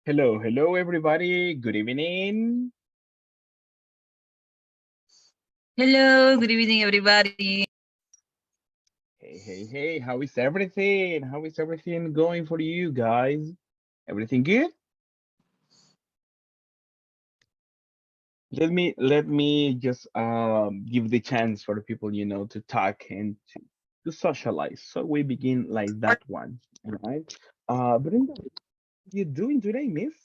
Hello, hello, everybody. Good evening. Hello, good evening, everybody. Hey, hey, hey, how is everything? How is everything going for you guys? Everything good? Let me just give the chance for people, to talk and to socialize. So we begin like that one. All right. Brenda, what are you doing today, Miss?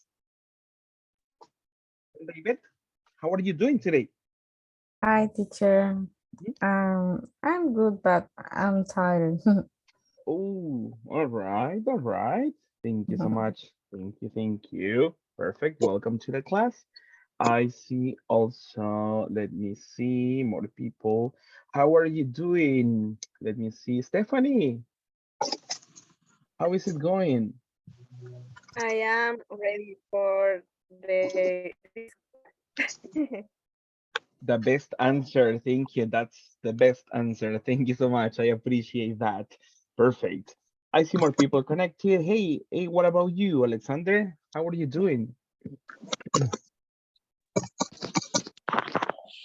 David, how are you doing today? Hi, teacher. Mhm. I'm good, but I'm tired. Oh, all right, all right. Thank you so much. Thank you, thank you. Perfect. Welcome to the class. I see also, let me see more people. How are you doing? Let me see. Stephanie, how is it going? I am ready for the The best answer. Thank you. That's the best answer. Thank you so much. I appreciate that. Perfect. I see more people connected. Hey, hey, what about you, Alexander? How are you doing?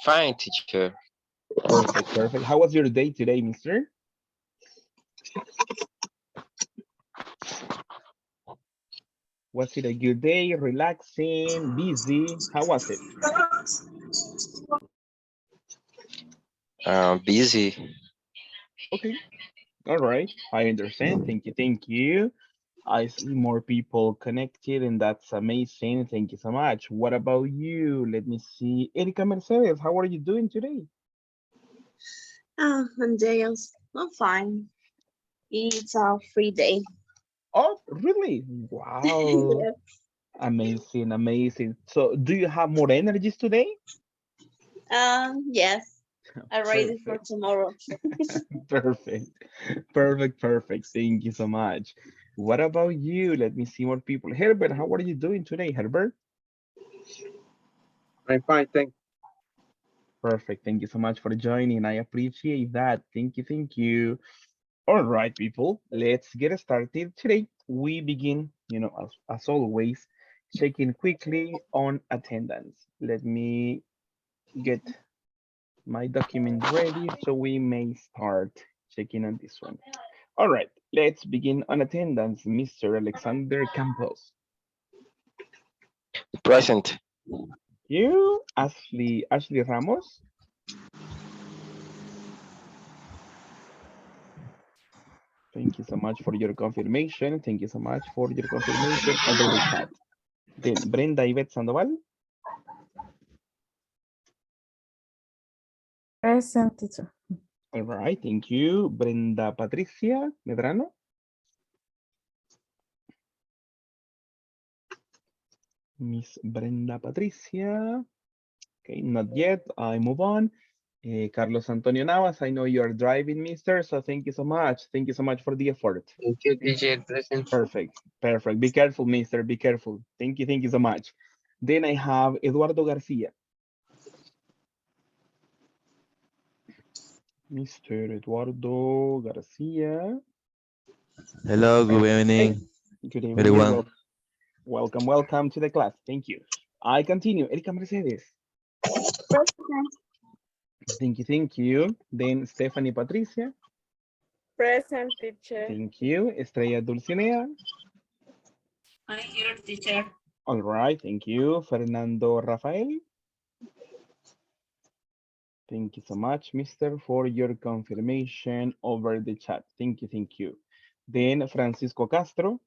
Fine, teacher. Perfect, perfect. How was your day today, mister? Was it a good day, relaxing, busy? How was it? Busy. Okay, all right. I understand. Thank you, thank you. I see more people connected, and that's amazing. Thank you so much. What about you? Let me see. Erika Mercedes, how are you doing today? Andreas. I'm fine. It's a free day. Oh, really? Wow. Yes. Amazing, amazing. So, do you have more energies today? Yes. I'm ready for Perfect, tomorrow. perfect, perfect, perfect. Thank you so much. What about you? Let me see more people. Herbert, how are you doing today, Herbert? I'm fine, thanks. Perfect. Thank you so much for joining. I appreciate that. Thank you, thank you. All right, people, let's get started. Today, we begin, as always, checking quickly on attendance. Let me get my document ready so we may start checking on this one. All right, let's begin on attendance. Mr. Alexander Campos. Present. You, Ashley Ramos. Thank you so much for your confirmation. Thank you so much for your confirmation over the chat. Then Brenda Ivette Sandoval. Present, teacher. All right, thank you. Brenda Patricia Medrano. Miss Brenda Patricia. Okay, not yet. I move on. Carlos Antonio Navas, I know you are driving, mister, so thank you so much. Thank you so much for the effort. Thank you, teacher, present. Perfect, perfect. Be careful, mister, be careful. Thank you so much. Then I have Eduardo Garcia. Mr. Eduardo Garcia. Hello, good Hey, evening, good evening. everyone. Welcome to the class. Thank you. I continue. Erika Mercedes. Thank you. Then Stephanie Patricia. Present, teacher. Thank you. Estrella Dulcinea. I'm here, teacher. All right, thank you. Fernando Rafael. Thank you so much, mister, for your confirmation over the chat. Thank you, thank you. Then Francisco Castro.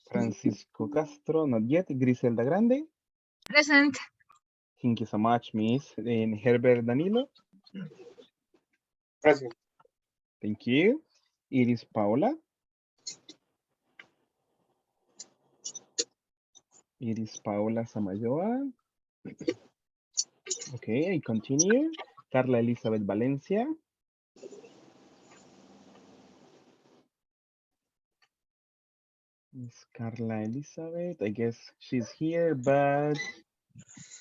Francisco Castro, not yet. Griselda Grande. Present. Thank you so much, miss. Then Herbert Danilo. Present. Thank you. Iris Paula. Iris Paula Samayoa. Okay, I continue. Carla Elizabeth Valencia. Miss Carla Elizabeth, I guess she's here, but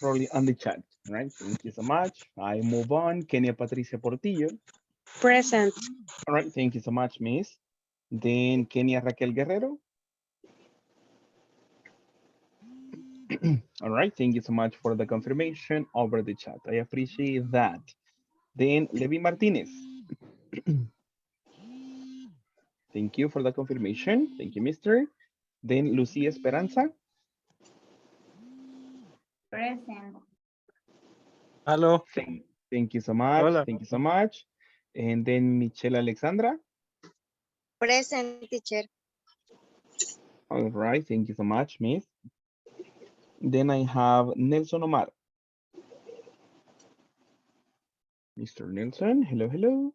probably on the chat, right? Thank you so much. I move on. Kenia Patricia Portillo. Present. All right, thank you so much, Miss. Then Kenia Raquel Guerrero. All right, thank you so much for the confirmation over the chat. I appreciate that. Then Levi Martinez. Thank you for the confirmation. Thank you, Mister. Then Lucia Esperanza. Present. Hello. Thank you so much. Hola. Thank you so much. And then Michelle Alexandra. Present, teacher. All right, thank you so much, Miss. Then I have Nelson Omar. Mr. Nelson, hello, hello.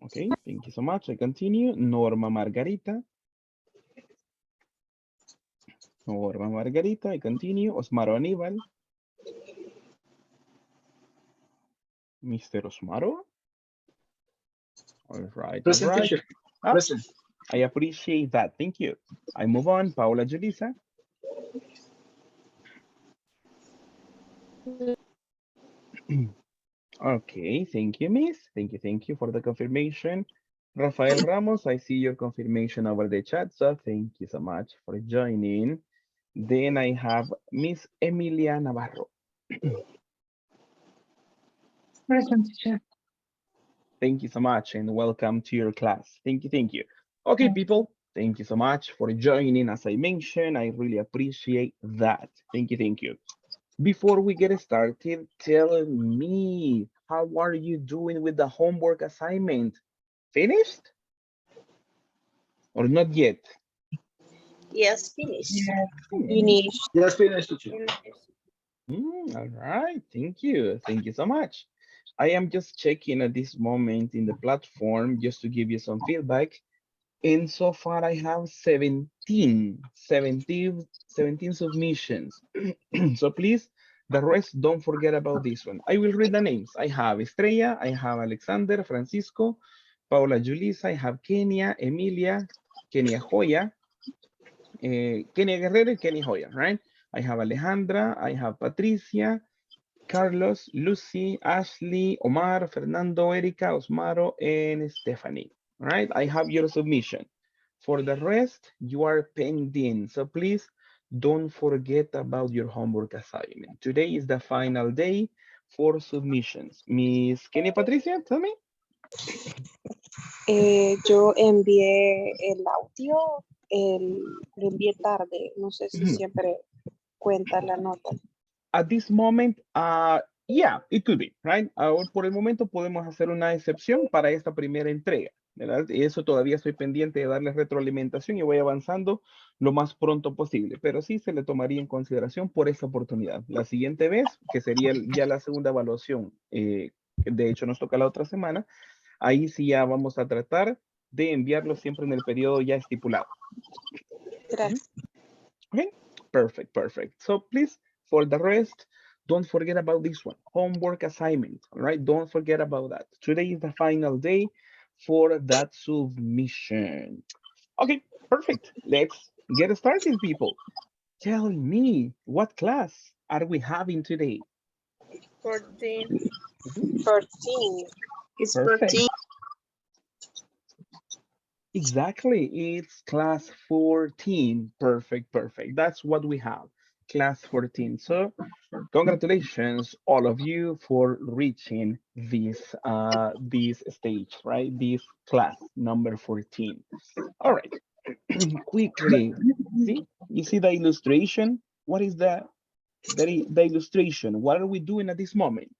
Okay, thank you so much. I continue. Norma Margarita. Norma Margarita, I continue. Osmaro Aníbal. Mr. Osmaro. All right, all Present, right. teacher. Ah, Present. I appreciate that. Thank you. I move on. Paula Julisa. Okay, thank you, Miss. Thank you for the confirmation. Rafael Ramos, I see your confirmation over the chat, so thank you so much for joining. Then I have Miss Emilia Navarro. Present, teacher. Thank you so much and welcome to your class. Thank you, thank you. Okay, people, thank you so much for joining. As I mentioned, I really appreciate that. Thank you, thank you. Before we get started, tell me, how are you doing with the homework assignment? Finished or not yet? Yes, finished. Yes. Finished. Yes, finished, teacher. All right, thank you. Thank you so much. I am just checking at this moment in the platform just to give you some feedback. And so far I have 17 submissions. So please, the rest, don't forget about this one. I will read the names. I have Estrella, I have Alexander, Francisco, Paula Julissa, I have Kenia, Emilia, Kenia Joya, Kenia Guerrero, Kenia Joya, right? I have Alejandra, I have Patricia, Carlos, Lucy, Ashley, Omar, Fernando, Erika, Osmaro, and Stephanie. All right, I have your submission. For the rest, you are pending. So please don't forget about your homework assignment. Today is the final day for submissions. Miss Kenny Patricia, tell me. Yo envié el audio, lo envié tarde. No sé si Mhm. siempre cuenta la nota. At this moment, yeah, it could be, right? Ahora, por el momento podemos hacer una excepción para esta primera entrega, ¿verdad? Y eso todavía estoy pendiente de darle retroalimentación y voy avanzando lo más pronto posible, pero sí se le tomaría en consideración por esta oportunidad. La siguiente vez, que sería ya la segunda evaluación, de hecho nos toca la otra semana, ahí sí ya vamos a tratar de enviarlo siempre en el periodo ya estipulado. Gracias. Okay, perfect, perfect. So please, for the rest, don't forget about this one, homework assignment, all right? Don't forget about that. Today is the final day for that submission. Okay, perfect. Let's get started, people. Tell me, what class are we having today? 14. Mhm, 14. It's perfect. 14. Exactly, it's class 14. Perfect, perfect. That's what we have, class 14. So congratulations, all of you, for reaching this stage, right? This class number 14. All right, quickly. See, you see the illustration? What is the illustration? What are we doing at this moment?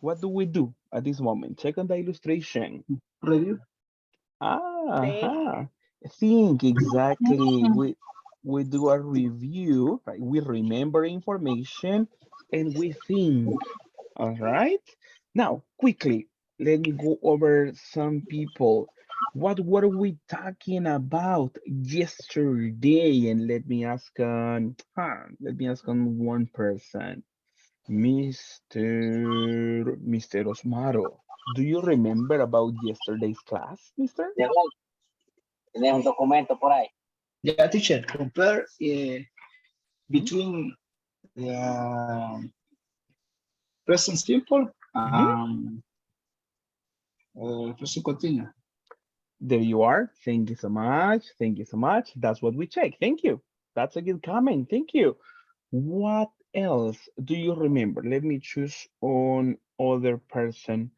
What do we do at this moment? Check on the illustration. Review. Ah, think exactly. We do a review, right? We remember information and we think. All right. Now, quickly, let me go over some people. What were we talking about yesterday? And let me ask on one person. Mr. Osmaro. Do you remember about yesterday's class, mister? ¿Tienes un documento por ahí? Yeah, teacher, compare Mhm. between the present simple Mhm. and present continuous. There you are. Thank you so much. Thank you so much. That's what we check. Thank you. That's a good comment. Thank you. What else do you remember? Let me choose on other person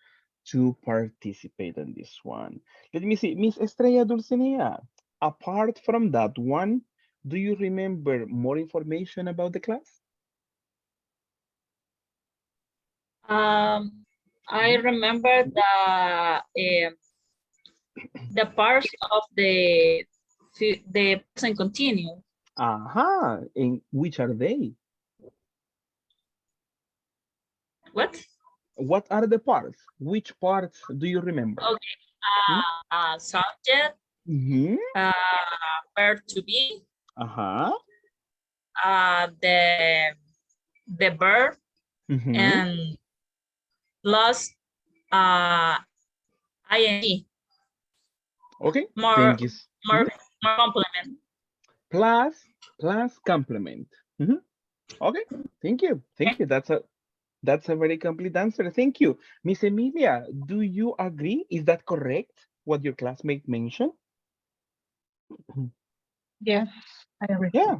to participate in this one. Let me see. Miss Estrella Dulcinea, apart from that one, do you remember more information about the class? I remember the parts of the present continuous. Aha. And which are they? What? What are the parts? Which parts do you remember? Okay. Hmm? Subject, Mm-hmm. verb to be, Uh-huh. the verb, Mm-hmm. and plus ing. Okay. More Thank you. more Mhm. more complement. Plus complement. Mhm. Okay. Thank you. Thank you. That's a very complete answer. Thank you. Miss Emilia, do you agree? Is that correct? What your classmate mentioned? Yes, I agree. Yeah.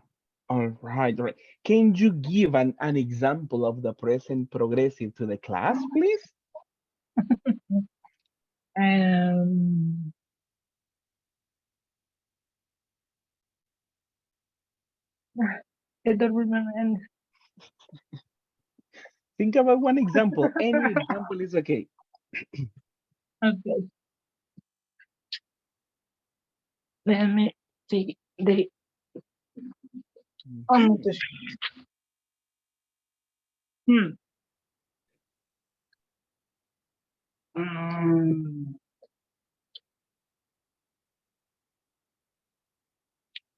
All right. All right. Can you give an example of the present progressive to the class, please? Um, I don't remember any. Think about one example. Any example is okay. Okay. Let me see the Mhm. hmm. Um,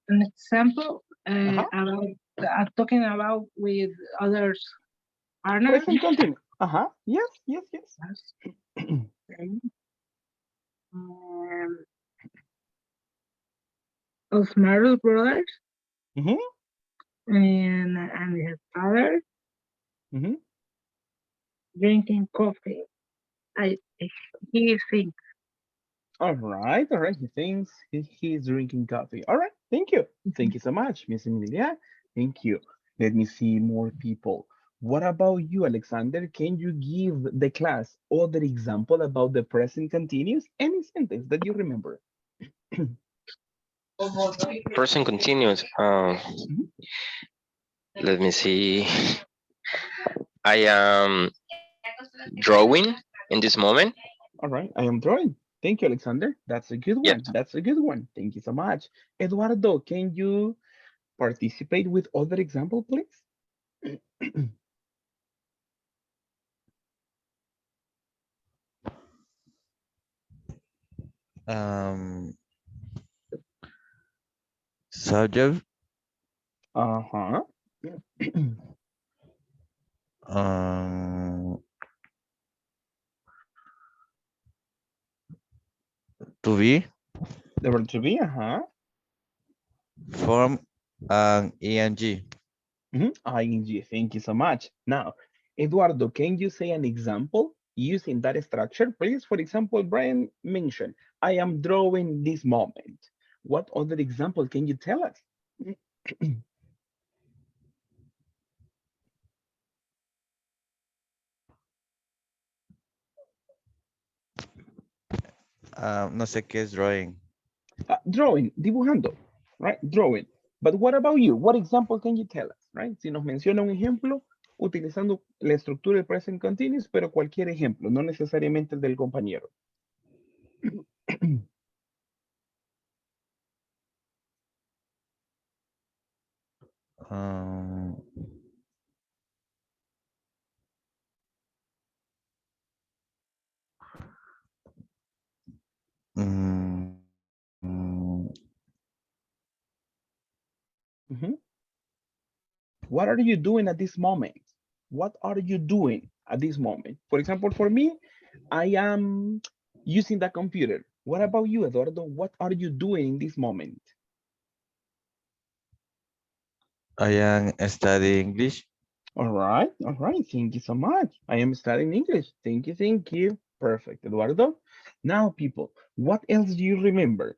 an example Uh-huh. about I'm talking about with others partners. Present continue. Uh-huh. Yes, yes, yes. Okay. Um, Osmaro's brothers Mm-hmm. and his father Mm-hmm. drinking coffee. I he thinks. All right, all right. He thinks he's drinking coffee. All right, thank you. Thank you so much, Miss Emilia. Thank you. Let me see more people. What about you, Alexander? Can you give the class other example about the present continuous? Any sentence that you remember? Person continues. Mhm. Let me see. I am drawing in this moment. All right, I am drawing. Thank you, Alexander. That's a good Yes. one. That's a good one. Thank you so much. Eduardo, can you participate with other example, please? Um, Subject. Uh-huh. Um, to be. The verb to be, uh-huh. Form and ing. ING, thank you so much. Now, Eduardo, can you say an example using that structure, please? For example, Brian mentioned, I am drawing this moment. What other example can you tell us? No sé qué es drawing. Drawing, dibujando, right? Drawing. But what about you? What example can you tell us, right? Si nos menciona un ejemplo, utilizando la estructura del present continuous, pero cualquier ejemplo, no necesariamente el del compañero. Um, mm, mm, Mhm. What are you doing at this moment? What are you doing at this moment? For example, for me, I am using the computer. What about you, Eduardo? What are you doing in this moment? I am studying English. All right, all right. Thank you so much. I am studying English. Thank you, thank you. Perfect, Eduardo. Now, people, what else do you remember?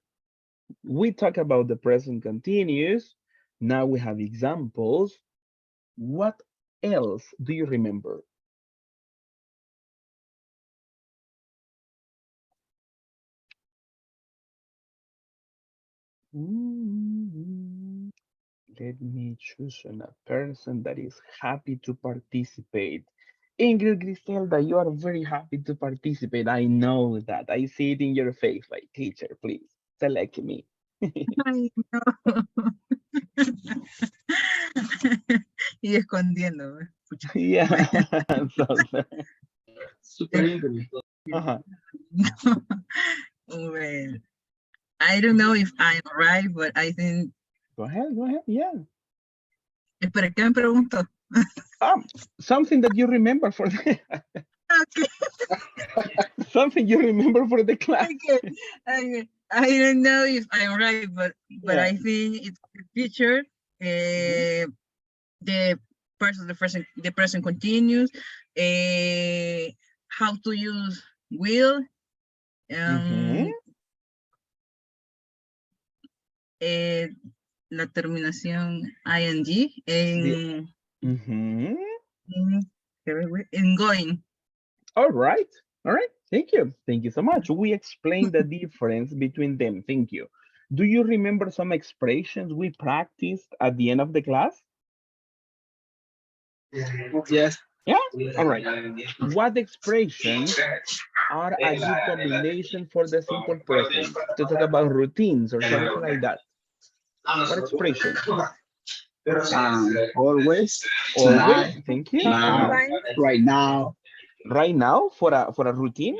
We talk about the present continuous. Now we have examples. What else do you remember? Mm, Let me choose a person that is happy to participate. Ingrid Griselda, you are very happy to participate. I know that. I see it in your face. Like, teacher, please select me. Ay, no. Y escondiéndome. Pucha. Yeah. So, Super English. uh-huh. Well, I don't know if I'm right, but I think. Go ahead, go ahead. Yeah. Espera, ¿qué me preguntó? Something that you remember for the Okay, something you remember for the class. okay. I don't know if I'm right, but Yeah. I think it's the future. The present continuous. How to use will. Mhm. La terminación ing en, Mhm. en going. All right. All right. Thank you. Thank you so much. We explained the difference between them. Thank you. Do you remember some expressions we practiced at the end of the class? Yes. Yeah. All right. What expressions are a good combination for the simple present to talk about routines or something like that? What expressions? Always. Always. Tonight. Thank you. Now. Right now. Right now for a routine?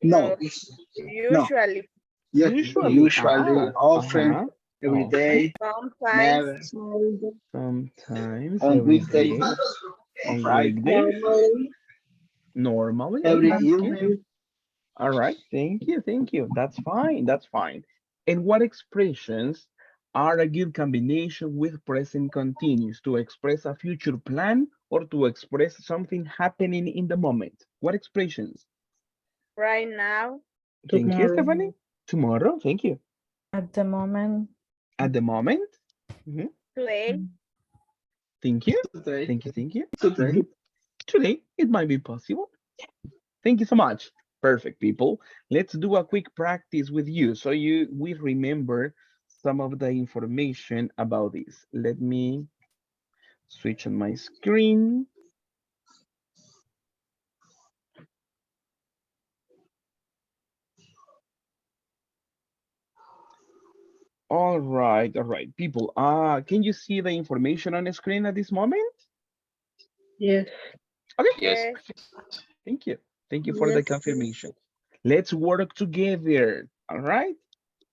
No. No. Usually, Yes. Usually. Usually. Often. Uh-huh. Every Often. day. Never. sometimes, Sometimes, On every weekdays. day, On on Friday. weekdays, normally, normally. Every Okay, good. evening. All right, thank you, thank you. That's fine, that's fine. And what expressions are a good combination with present continuous to express a future plan or to express something happening in the moment? What expressions? right now, Thank you, Tomorrow. Stephanie. Tomorrow, thank you. At the moment. At the moment, mhm, today, thank you, Today. thank you, thank you. Today. Today, it might be possible. Thank you so much. Perfect, people. Let's do a quick practice with you so we remember some of the information about this. Let me switch on my screen. All right, people. Can you see the information on the screen at this moment? Yes. Okay. yes, Thank you. Thank you for the confirmation. Let's work together. All right.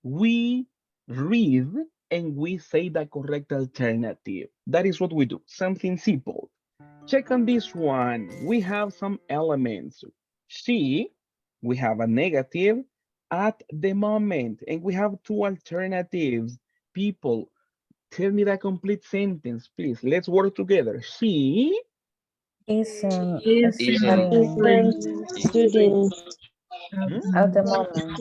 We read and we say the correct alternative. That is what we do. Something simple. Check on this one. We have some elements. She, we have a negative at the moment, and we have two alternatives. People, tell me the complete sentence, please. Let's work together. She, Isn't Isn't studying student, hmm? at the moment.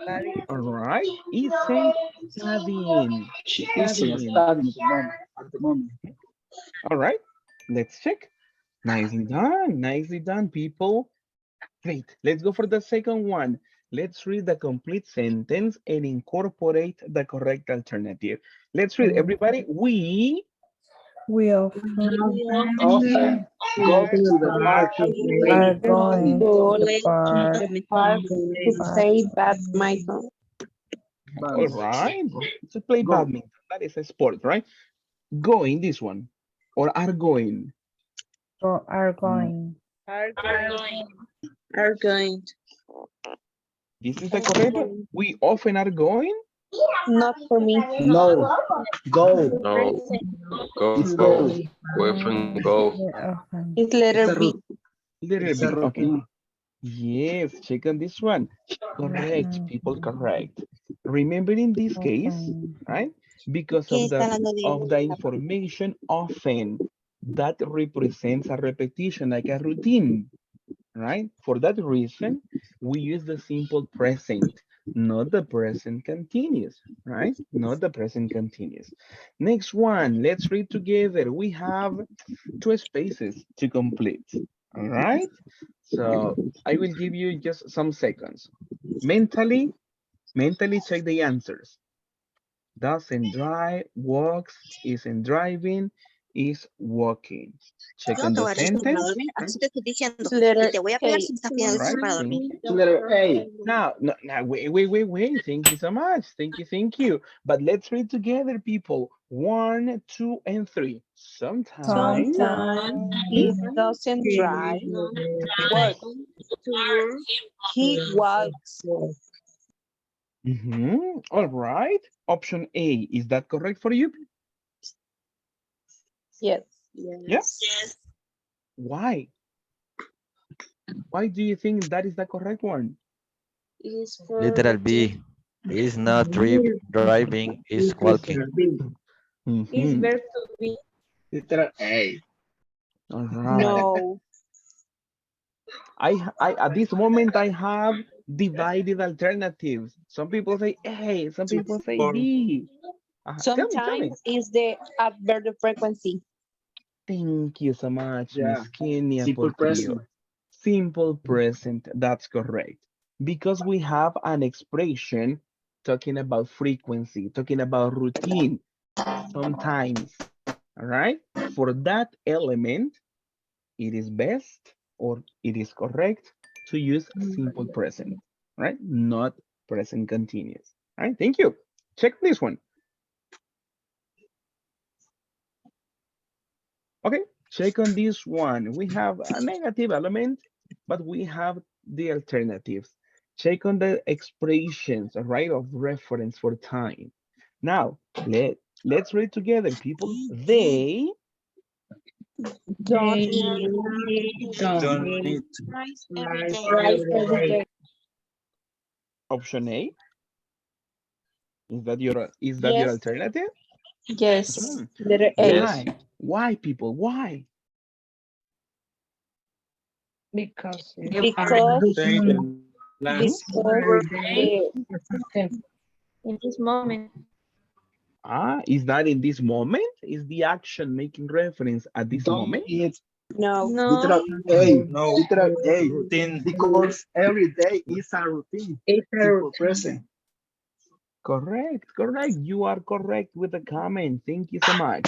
studying. All right, isn't studying. She isn't Studying. studying at the moment. At the moment. All right, let's check. Nicely done, people. Great. Let's go for the second one. Let's read the complete sentence and incorporate the correct alternative. Let's read, everybody. We often Often go to the park are late. going to the Late park. to the park to play badminton. All right, to play Go. badminton. That is a sport, right? Going, this one, or are going. Are going. Are going. Are going. This is the correct one. We often are going. Not for me. No. Go. No, go, It's go, go. go from go. We often. It's letter It's a B. route. Letter It's a B. Okay. routine. Yes, check on this one. Correct, people, correct. Remember in this case, Okay. right? Because ¿Qué está hablando of the de la parte? information often that represents a repetition, like a routine, right? For that reason, we use the simple present, not the present continuous, right? Not the present continuous. Next one, let's read together. We have two spaces to complete, all right? So I will give you just some seconds. Mentally check the answers. Doesn't drive, walks, isn't driving, is walking. Check Yo no on te the voy a decir para sentence. dormir, así te estoy diciendo. Letter Y te voy a pegar A. si me estás All pidiendo right, para thank dormir. you. Letter A. Now, no, now, wait. Thank you so much. Thank you. But let's read together, people. 1, 2, and 3. Sometimes. Sometimes He doesn't drive, work. He walks. All right. Option A. Is that correct for you? Yes. Yes. Why? Why do you think that is the correct one? Literal B. Is not driving, is walking. Mhm. Letter A. All right. No. I at this moment I have divided alternatives. Some people say A, some people say B. Tell me. Sometimes is the adverb frequency. Thank you so much, Yeah. Miss Kenia Simple present. Portillo. Simple present, that's correct. Because we have an expression talking about frequency, talking about routine, sometimes, all right? For that element, it is best or it is correct to use simple present, right? Not present continuous. All right, thank you. Check this one. Okay, check on this one. We have a negative element, but we have the alternatives. Check on the expressions, right, of reference for time. Now, let's read together, people. They Don't They Don't don't need rise every day. rise every day. option A. Is that your Yes. alternative? Yes. Mhm. Letter A. Yes. Why, people? Why? Because They you are Because doing last. every because day. in this moment. Is that in this moment? Is the action making reference at this Don't moment? need No. literal A. No. Literal A. Routine. Because every day is a routine. It's a Simple present. Correct. You are correct with the comment. Thank you so much.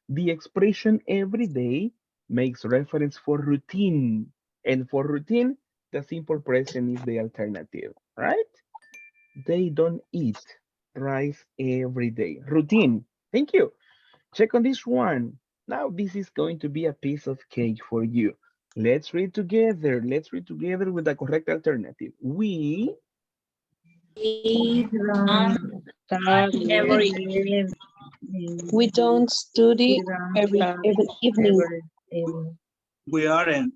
The expression every day makes reference for routine. And for routine, the simple present is the alternative, right? They don't eat rice every day. Routine. Thank you. Check on this one. Now, this is going to be a piece of cake for you. Let's read together. Let's read together with the correct alternative. We We don't We study we don't study every evening. evening. We aren't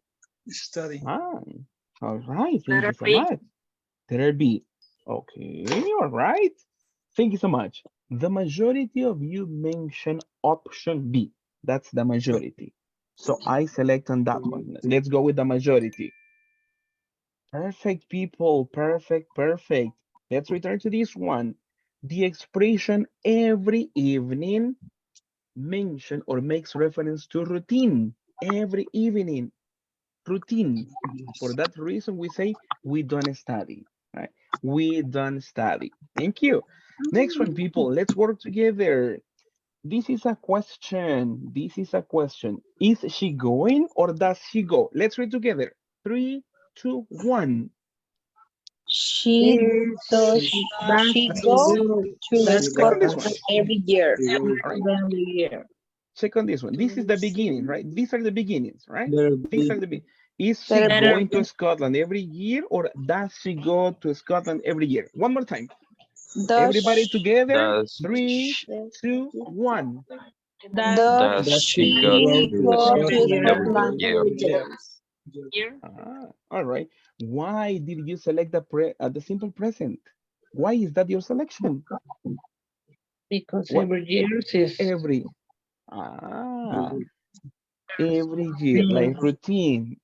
studying. all right. Thank you so much. Letter B. Okay, all right. Thank you so much. The majority of you mentioned option B. That's the majority. So I select on that one. Let's go with the majority. Perfect, people. Perfect. Let's return to this one. The expression every evening mention or makes reference to routine. Every evening, routine. For that reason, we say we don't study, right? We don't study. Thank you. Next one, people. Let's work together. This is a question. Is she going or does she go? Let's read together. 3, 2, 1. She does she go to Check on this Scotland one. every year. All right. Every year. Check on this one. This is the beginning, right? These are the beginnings, right? Letter These B. are the be Is she Letter B. going to Scotland every year or does she go to Scotland every year? One more time. Everybody Does together. Does 3, sh 2, 1. does does Does she she go she go to to go Scotland to Scotland every Scotland every year? every year? year? All right. Why did you select the simple present? Why is that your selection? Because What every year is every every year, like routine,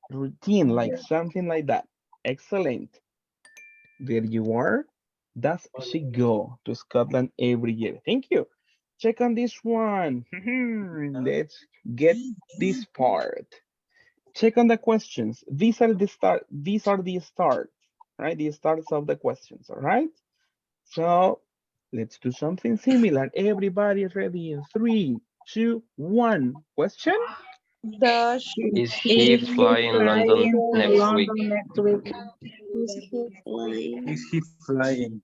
like something like that. Excellent. There you are. Does she go to Scotland every year? Thank you. Check on this one. Let's get this part. Check on the questions. These are the start. These are the starts, right? The starts of the questions. All right. So let's do something similar. Everybody ready in 3, 2, 1. Question. Does Is is he flying London flying to next week? London next week. is he flying? Is he flying?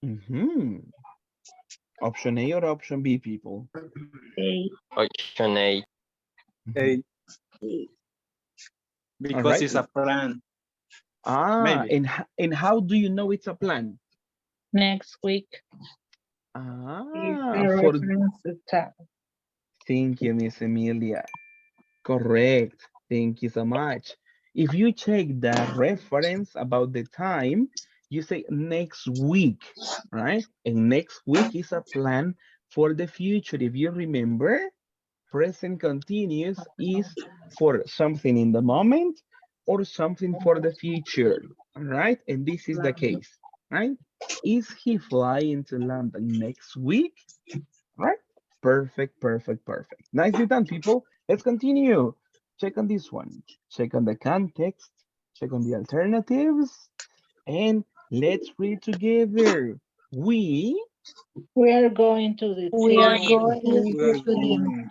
Mhm. Option A or option B, people? Okay. Option A. Hey, All because right. it's a plan. Ah, Maybe. and how do you know it's a plan? Next week is Ah, a for reference to time. thank you, Miss Emilia. Correct. Thank you so much. If you check the reference about the time, you say next week, right? And next week is a plan for the future. If you remember, present continuous is for something in the moment or something for the future, all right? And this is the case, right? Is he flying to London next week? Right? Perfect, perfect, perfect. Nicely done, people. Let's continue. Check on this one. Check on the context. Check on the alternatives. And let's read together. We are going to the We are theater. going We are to the going.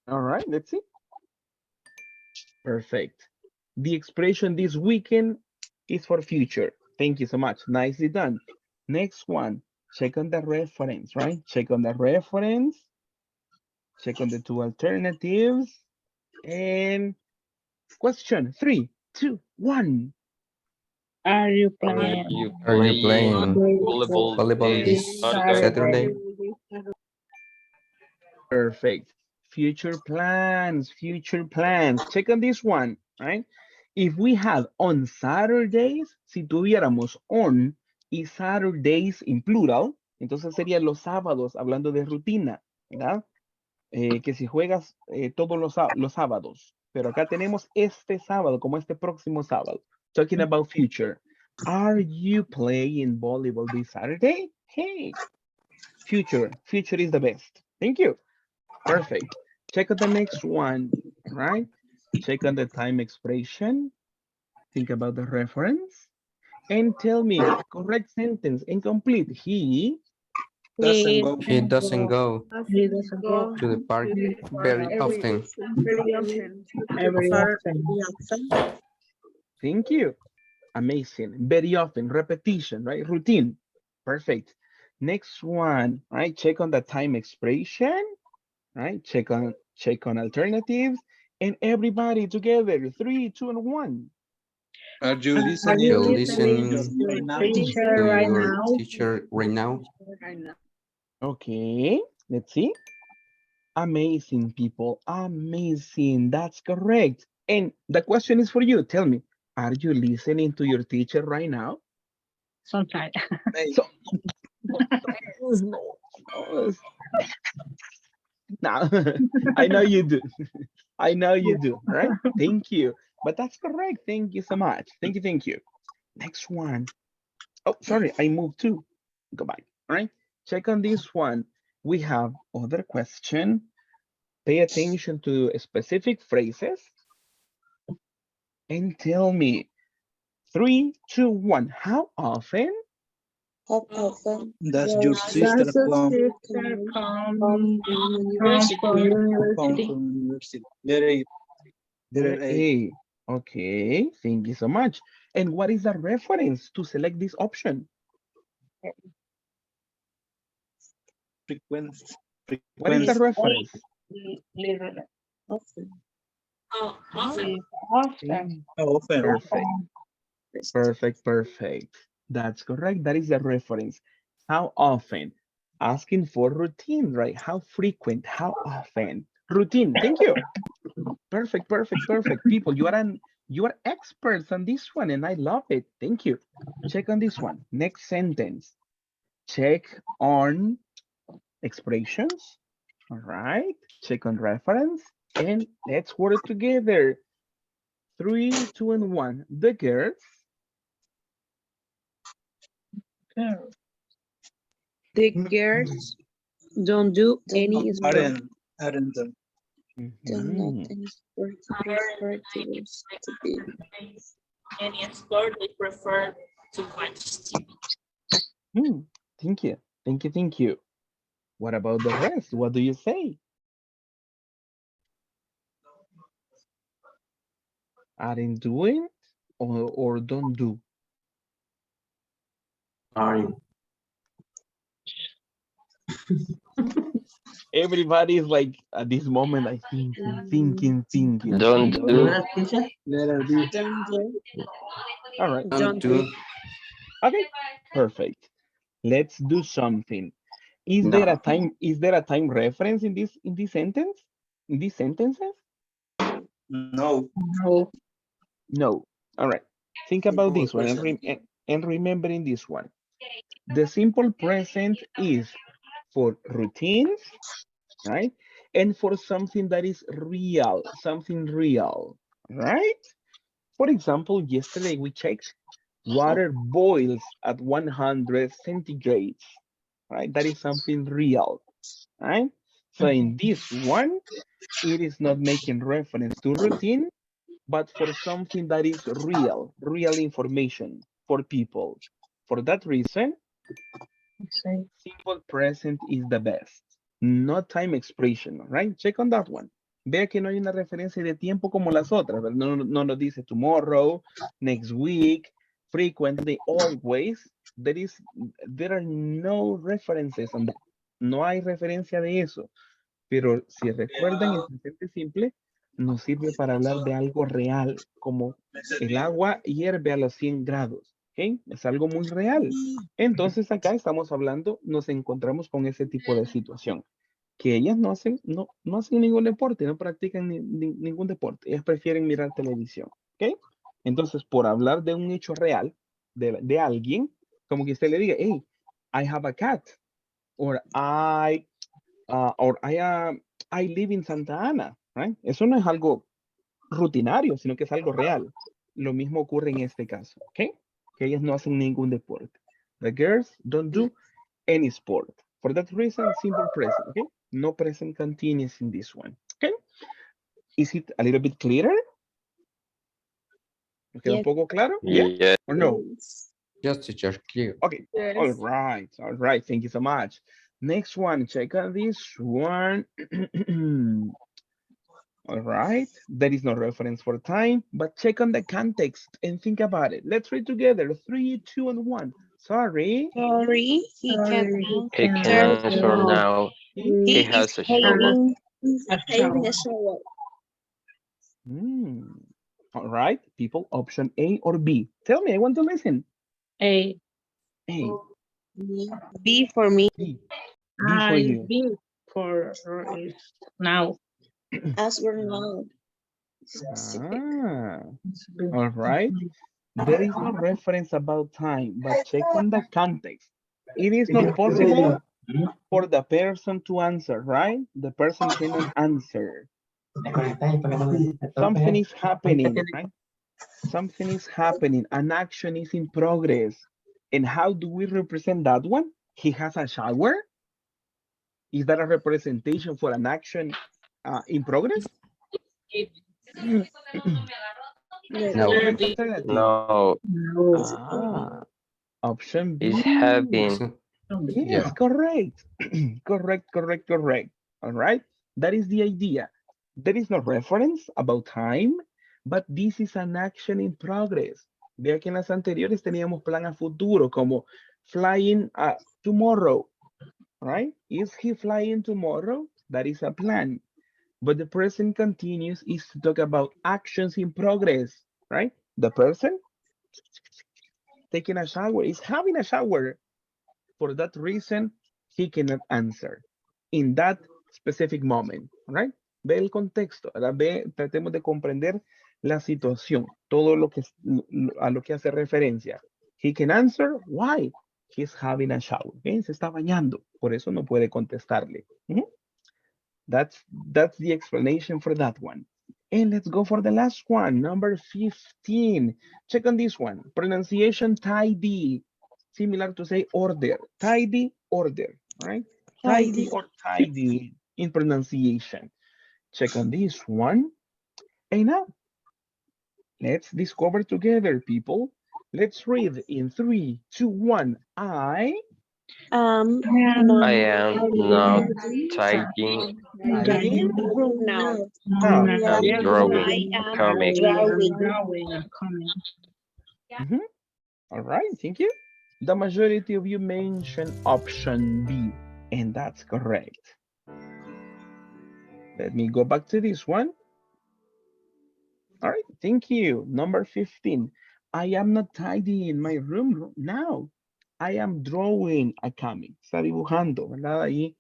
All right, let's see. Perfect. The expression this weekend is for future. Thank you so much. Nicely done. Next one. Check on the reference, right? Check on the reference. Check on the two alternatives. And question 3, 2, 1. Are you Are playing you Are you playing playing baseball volleyball volleyball this this this Saturday? Saturday? Saturday? Perfect. Future plans, future plans. Check on this one, right? If we had on Saturdays, si tuviéramos on y Saturdays en plural, entonces serían los sábados, hablando de rutina, ¿verdad? Que si juegas todos los sábados. Pero acá tenemos este sábado, como este próximo sábado. Talking about future. Are you playing volleyball this Saturday? Hey, future. Future is the best. Thank you. Perfect. Check out the next one, right? Check on the time expression. Think about the reference. And tell me, correct sentence, incomplete. Doesn't He go. He doesn't go he doesn't go to the park very often. every often. Thank you. Amazing. Very often, repetition, right? Routine. Perfect. Next one, right? Check on the time expression, right? Check on alternatives. And everybody together, 3, 2, and 1. Are you Are listening you You're to listening your to listening your right now? teacher to right your now? teacher right now. Okay, let's see. Amazing, people. Amazing. That's correct. And the question is for you. Tell me, are you listening to your teacher right now? Sometimes. Hey, So, no, no. I know you do. I know you do, right? Thank you. But that's correct. Thank you so much. Thank you. Thank you. Next one. Oh, sorry. I moved too. Go back. All right. Check on this one. We have other question. Pay attention to specific phrases and tell me 3, 2, 1. How often? how often does your sister Does a come sister from come from university? university? from university? Letter A. A. Okay, thank you so much. And what is the reference to select this option? Frequency. What is the Frequency. reference? Literally. Often. Often. How often? Perfect, perfect, perfect. That's correct. That is the reference. How often? Asking for routine, right? How frequent? How often? Routine. Thank you. Perfect, perfect, perfect. People, You are experts on this one, and I love it. Thank you. Check on this one. Next sentence. Check on expressions. All right. Check on reference. And let's work together. 3, 2, and 1. The girls. The girls don't do any sport. Aren't them. Don't not Mhm. any sport. Prefer to use to be. Any sport they prefer to watch TV. Hmm. Thank you. Thank you. Thank you. What about the rest? What do you say? Aren't doing or don't do? Are Everybody is like at this moment, I thinking. don't do. Letter B. Don't do. All right. Don't Don't do. do. Okay. Perfect. Let's do something. Is there a No. time? Is there a time reference in this sentence? In these sentences? No. No. No. All right. Think about Simple this one and, present. and remembering this one. The simple present is for routines, right? And for something that is real, something real, right? For example, yesterday we checked water boils at 100 centigrades, right? That is something real, right? So in this one, it is not making reference to routine, but for something that is real, real information for people. For that reason, simple present is the best, not time expression, right? Check on that one. Vea que no hay una referencia de tiempo como las otras, ¿verdad? No nos dice tomorrow, next week, frequently, always. There are no references on that. No hay referencia de eso. Pero si recuerdan, el presente simple nos sirve para hablar de algo real, como el agua hierve a los 100 grados. ¿Ok? Es algo muy real. Entonces acá estamos hablando, nos encontramos con ese tipo de situación, que ellas no hacen, no hacen ningún deporte, no practican ningún deporte, ellas prefieren mirar televisión. ¿Ok? Entonces, por hablar de un hecho real, de alguien, como que usted le diga, hey, I have a cat, or I live in Santa Ana, right? Eso no es algo rutinario, sino que es algo real. Lo mismo ocurre en este caso, ¿ok? Que ellas no hacen ningún deporte. The girls don't do any sport. For that reason, simple present, okay? No present continuous in this one, okay? Is it a little bit clearer? ¿Me queda un Yes. poco claro? Yeah Yeah. or no? Just teacher, clear. Okay, all right, thank you so much. Next one, check out this one. All right, there is no reference for time, but check on the context and think about it. Let's read together, 3, 2, and 1. Sorry. Sorry, he can He can answer answer now. now. Hmm? He He is has a shower. having a shower. All right, people, option A or B. Tell me, I want to listen. A. A, B for me. B, B for you. B for is now. As we're now. Ah, all right. There is no reference about time, but check on the context. It is not possible for the person to answer, right? The person cannot answer. Something is happening, right? Something is happening. An action is in progress. And how do we represent that one? He has a shower? Is that a representation for an action in progress? No. Different alternative. No, Ah, option B. he's having. Yes, Yeah. correct. Correct. All right. That is the idea. There is no reference about time, but this is an action in progress. Vea que en las anteriores teníamos plan a futuro, como flying tomorrow, right? Is he flying tomorrow? That is a plan. But the present continuous is to talk about actions in progress, right? The person taking a shower is having a shower. For that reason, he cannot answer in that specific moment, right? Ve el contexto, ¿verdad? Ve, tratemos de comprender la situación, todo lo que a lo que hace referencia. He can answer why. He's having a shower. ¿Okay? Se está bañando, por eso no puede contestarle. That's the explanation for that one. And let's go for the last one, number 15. Check on this one. Pronunciation tidy. Similar to say order. Tidy, order, right? Tidy or tidy in pronunciation. Check on this one. And now, let's discover together, people. Let's read in 3, 2, 1. I I am not typing. am room now. now. I'm drawing I a am comic. drawing. Mhm. All right, thank you. The majority of you mentioned option B, and that's correct. Let me go back to this one. All right, thank you. Number 15. I am not tidying my room now. I am drawing a comic. Está dibujando, ¿verdad? Ahí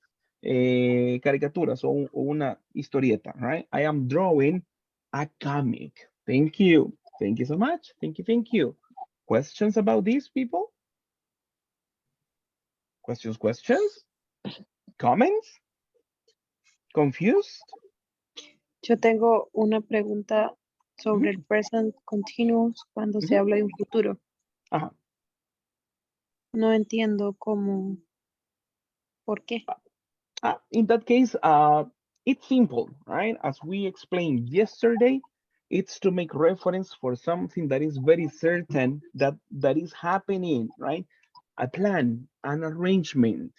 caricaturas o una historieta, right? I am drawing a comic. Thank you. Thank you so much. Thank you, thank you. Questions about these people? Questions? Comments? Confused? Yo tengo una pregunta sobre el present continuous cuando se Ujú. habla de un futuro. Ajá. No entiendo cómo, por qué. In that case, it's simple, right? As we explained yesterday, it's to make reference for something that is very certain that is happening, right? A plan, an arrangement.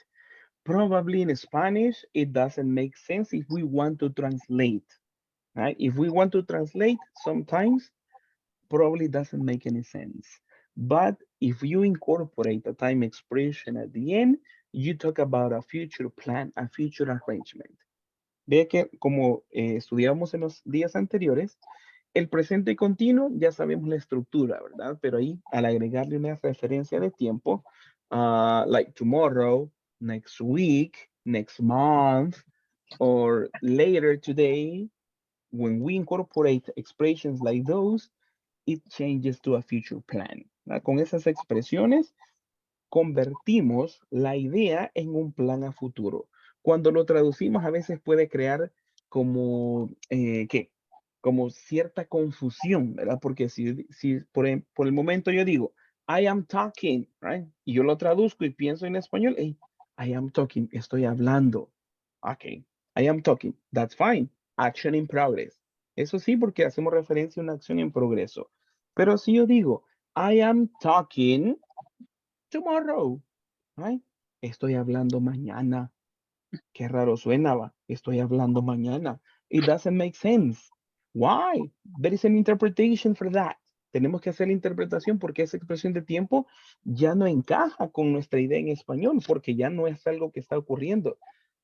Probably in Spanish, it doesn't make sense if we want to translate, right? If we want to translate, sometimes probably doesn't make any sense. But if you incorporate a time expression at the end, you talk about a future plan, a future arrangement. Ve que como estudiamos en los días anteriores, el presente continuo ya sabemos la estructura, ¿verdad? Pero ahí al agregarle una referencia de tiempo, like tomorrow, next week, next month, or later today, when we incorporate expressions like those, it changes to a future plan. ¿Verdad? Con esas expresiones convertimos la idea en un plan a futuro. Cuando lo traducimos a veces puede crear como, ¿qué? Como cierta confusión, ¿verdad? Porque si por el momento yo digo, I am talking, right? Y yo lo traduzco y pienso en español, hey, I am talking, estoy hablando. Ok, I am talking, that's fine. Action in progress. Eso sí, porque hacemos referencia a una acción en progreso. Pero si yo digo, I am talking tomorrow, right? Estoy hablando mañana. Qué raro suena, va. Estoy hablando mañana. It doesn't make sense. Why? There is an interpretation for that. Tenemos que hacer la interpretación porque esa expresión de tiempo ya no encaja con nuestra idea en español, porque ya no es algo que está ocurriendo.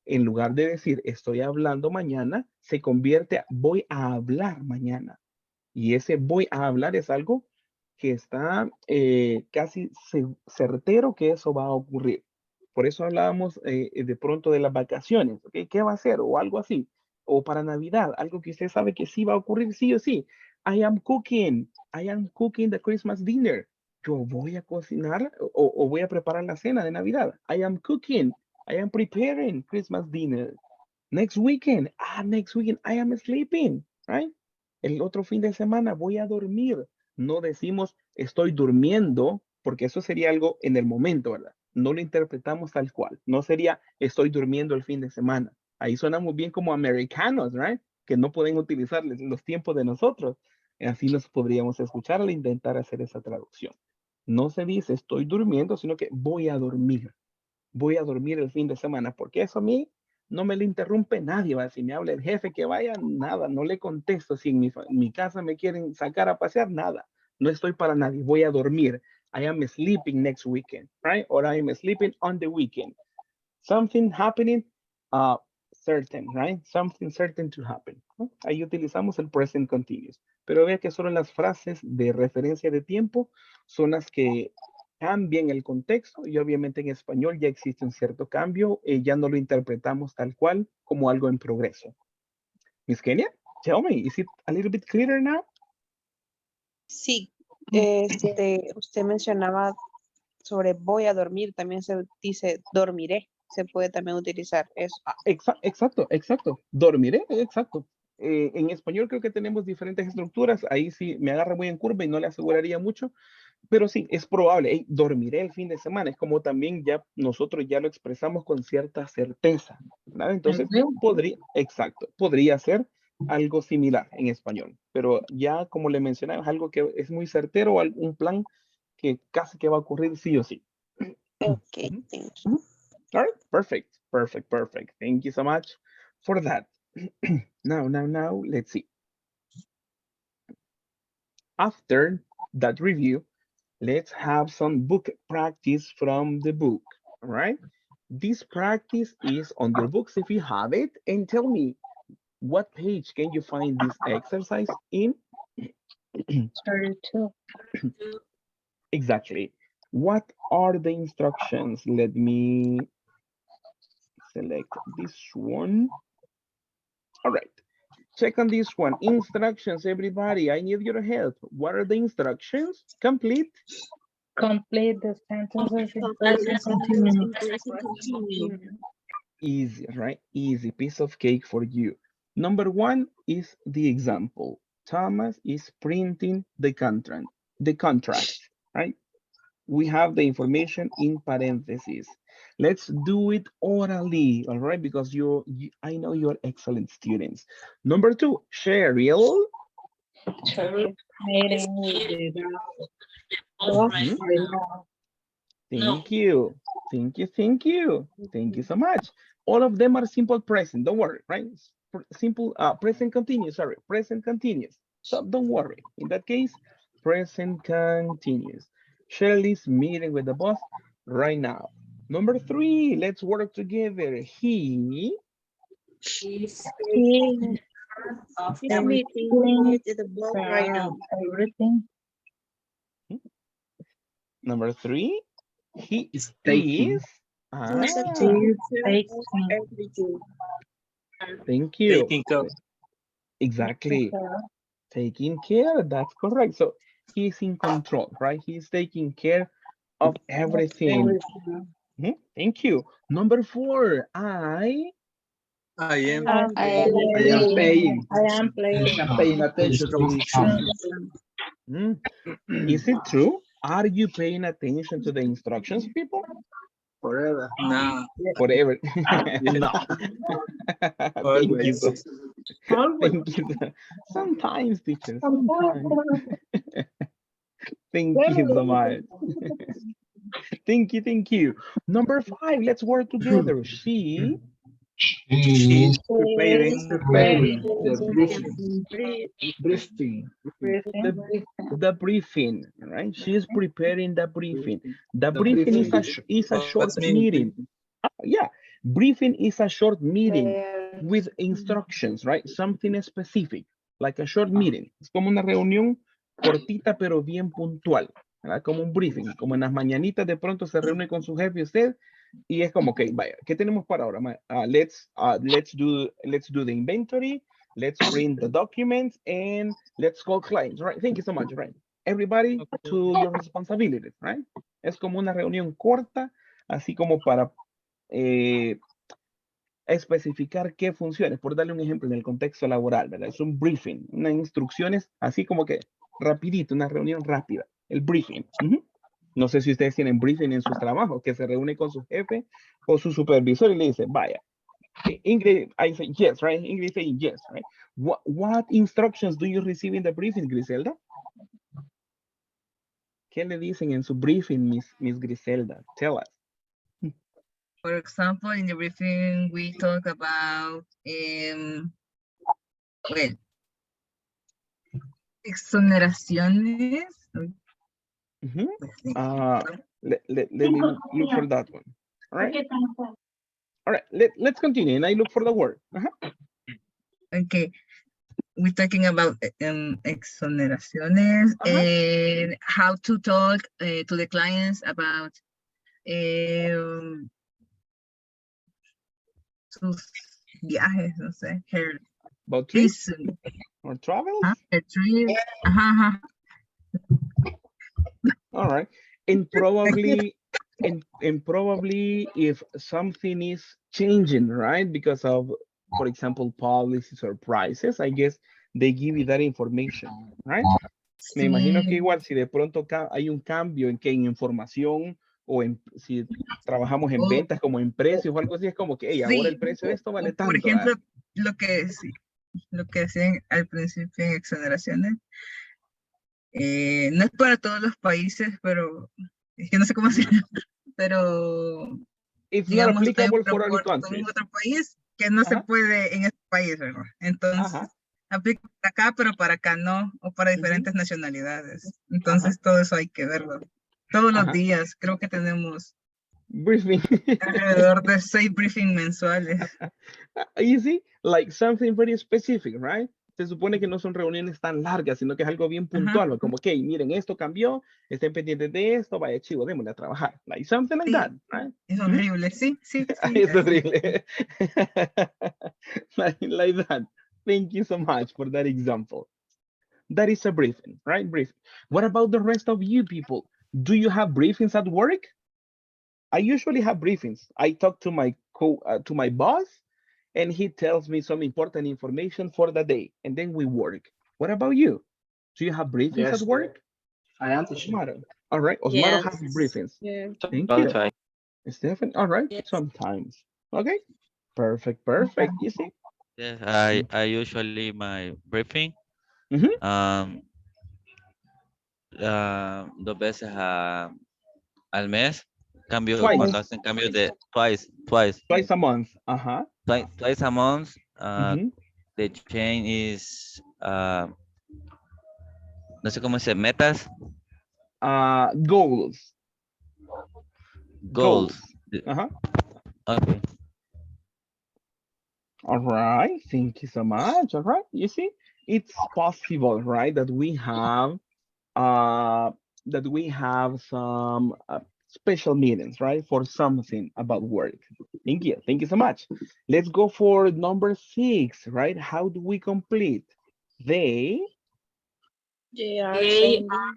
En lugar de decir estoy hablando mañana, se convierte a voy a hablar mañana. Y ese voy a hablar es algo que está casi certero que eso va a ocurrir. Por eso hablábamos de pronto de las vacaciones, ¿ok? ¿Qué va a hacer? O algo así. O para Navidad, algo que usted sabe que sí va a ocurrir sí o sí. I am cooking the Christmas dinner. Yo voy a cocinar o voy a preparar la cena de Navidad. I am preparing Christmas dinner. Next weekend, I am sleeping, right? El otro fin de semana voy a dormir. No decimos estoy durmiendo, porque eso sería algo en el momento, ¿verdad? No lo interpretamos tal cual. No sería estoy durmiendo el fin de semana. Ahí sonamos bien como americanos, right? Que no pueden utilizar los tiempos de nosotros. Así nos podríamos escuchar al intentar hacer esa traducción. No se dice estoy durmiendo, sino que voy a dormir. Voy a dormir el fin de semana, porque eso a mí no me lo interrumpe nadie. ¿Va? Si me habla el jefe que vaya, nada, no le contesto. Si en mi casa me quieren sacar a pasear, nada. No estoy para nadie, voy a dormir. I am sleeping next weekend, right? Or I am sleeping on the weekend. Something happening, certain, right? Something certain to happen. ¿No? Ahí utilizamos el present continuous. Pero vea que solo las frases de referencia de tiempo son las que cambian el contexto y obviamente en español ya existe un cierto cambio, ya no lo interpretamos tal cual como algo en progreso. Miss Kenya, tell me, is it a little bit clearer now? Sí, usted mencionaba sobre voy a dormir, también se dice dormiré, se puede también utilizar eso. Exacto. Dormiré, exacto. En español creo que tenemos diferentes estructuras. Ahí sí me agarra muy en curva y no le aseguraría mucho. Pero sí, es probable. Hey, dormiré el fin de semana. Es como también ya nosotros ya lo expresamos con cierta certeza, ¿verdad? Entonces, podría ser algo similar en español. Pero ya como le mencionaba, es algo que es muy certero, un plan que casi que va a ocurrir sí o sí. Ok, Ujú, thank you. ujú. All right, perfect. Thank you so much for that. Now, let's see. After that review, let's have some book practice from the book. All right. This practice is on your books if you have it. And tell me, what page can you find this exercise in? 32. Exactly. What are the instructions? Let me select this one. All right. Check on this one. Instructions, everybody. I need your help. What are the instructions? Complete. Complete the sentences in present Present continuous. continue. Easy, right? Easy piece of cake for you. Number one is the example. Thomas is printing the contract, right? We have the information in parentheses. Let's do it orally, all right? Because I know you're excellent students. Number two, Cheryl. Meeting with the boss Mhm. right now. Thank you. Thank you so much. All of them are simple present. Don't worry, right? Simple present continuous, sorry, present continuous. So don't worry. In that case, present continuous. Shirley's meeting with the boss right now. Number three, let's work together. He Is He of He's every meeting everything with the boss right now. everything number three, he Is is taking. He's ah, taking care takes of him. everything. thank you. Taking care. Exactly. Taking care, that's correct. So he's in control, right? He's taking care of everything. Everything. Thank you. Number four, I am. I I am I am paying. I am playing. I'm paying attention to the instructions. mm, is it true? Are you paying attention to the instructions, people? Forever. No. Whatever. No. Thank you so, Always. thank you. Sometimes, teacher, sometimes. Thank you so much. Thank you. Number five, let's work together. She She is Is preparing the briefing. the breathing. the briefing, right? She is preparing the briefing. The The briefing briefing. is a short What's mean meeting. briefing? Yeah, briefing is a short meeting with instructions, right? Something specific, like a short meeting. Es como una reunión cortita pero bien puntual, ¿verdad? Como un briefing, como en las mañanitas de pronto se reúne con su jefe usted y es como, ok, vaya, ¿qué tenemos para ahora? Let's do the inventory, let's print the documents, and let's call clients, right? Thank you so much, right? Everybody to your responsibilities, right? Es como una reunión corta, así como para especificar qué funciones, por darle un ejemplo en el contexto laboral, ¿verdad? Es un briefing, unas instrucciones así como que rapidito, una reunión rápida, el briefing. No sé si ustedes tienen briefing en sus trabajos, que se reúne con su jefe o su supervisor y le dice, vaya, Ingrid, I say yes, right? Ingrid saying yes, right? What instructions do you receive in the briefing, Griselda? ¿Qué le dicen en su briefing, Miss Griselda? Tell us. For example, in the briefing, we talk about, well, exoneraciones. Let me look for that one. All right. All right. Let's continue. And I look for the word. Okay. We're talking about exoneraciones and how to talk to the clients about sus viajes, no sé, her about trips or travels. her trip. All right. And probably, and probably if something is changing, right? Because of, for example, policies or prices, I guess they give you that information, right? Me imagino que Sí, igual si de pronto hay un cambio en que en información o en si trabajamos en o, ventas como en precios o algo así, es como que, hey, ahora el sí, precio de esto vale por tanto, ejemplo, ¿verdad? lo que decían al principio en exoneraciones, no es para todos los países, pero es que no sé cómo se llama, pero It's not digamos, estoy applicable for all en countries. otro país que no se Ajá, puede en este país, ¿verdad? Entonces, ajá, aplica para acá, pero para acá no, o para ujú, diferentes nacionalidades. ajá, Entonces, todo eso hay que verlo. Todos los ajá. días, creo que tenemos Briefing. alrededor de 6 briefings mensuales. You see, like something very specific, right? Se supone que no son reuniones tan largas, sino que es algo bien Ajá, puntual, como, ok, miren, esto cambió, estén pendientes de esto, vaya chivo, démosle a trabajar. Like something like that, sí, right? es Mhm. horrible. Sí, sí, sí, Es así. horrible. Like that. Thank you so much for that example. That is a briefing, right? Briefing. What about the rest of you people? Do you have briefings at work? I usually have briefings. I talk to to my boss, and he tells me some important information for the day, and then we work. What about you? Do you have briefings at Yes, work? I am teacher. Osmaro. All right, Osmaro Yes. has briefings. Yeah. Thank you. Sometimes. Stephen, all right, Yes. sometimes. Okay, perfect, perfect. You see? Yes, Mm. I usually my briefing Mhm. um 2 veces al mes, cambio Twice, cuando hacen cambio de twice twice a month. Uh-huh. twice a month. Mhm. The change is no sé cómo se metas, Goals, goals. goals. Uh-huh. Okay. All right, thank you so much. All right, you see, it's possible, right, uh that we have some special meetings, right, for something about work. Thank you so much. Let's go for number 6, right? How do we complete? They They are They sending the are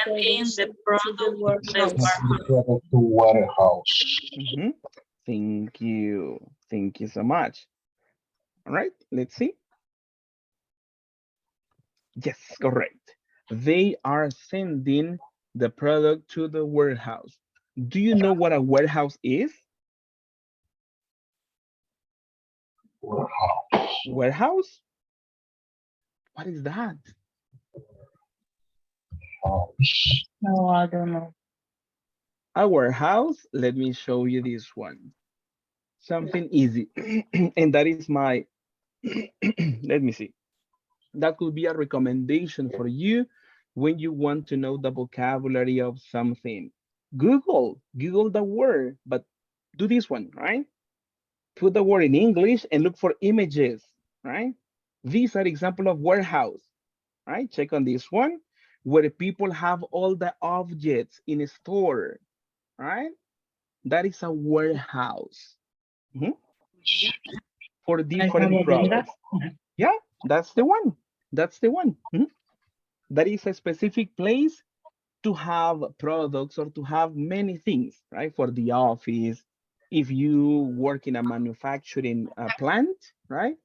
sending products the to the product to the warehouse. warehouse. To warehouse. Mhm. Thank you so much. All right, let's see. Yes, correct. They are sending the product to the warehouse. Do you know what a warehouse is? Warehouse? What is that? No, I don't know. A warehouse? Let me show you this one. Something easy. And that is my, let me see. That could be a recommendation for you when you want to know the vocabulary of something. Google the word, but do this one, right? Put the word in English and look for images, right? These are example of warehouse, right? Check on this one, where people have all the objects in a store, right? That is a warehouse. Mhm. For I have different a bodega. products. Yeah, that's the one. That's the one. Mhm. That is a specific place to have products or to have many things, right? For the office, if you work in a manufacturing plant, right?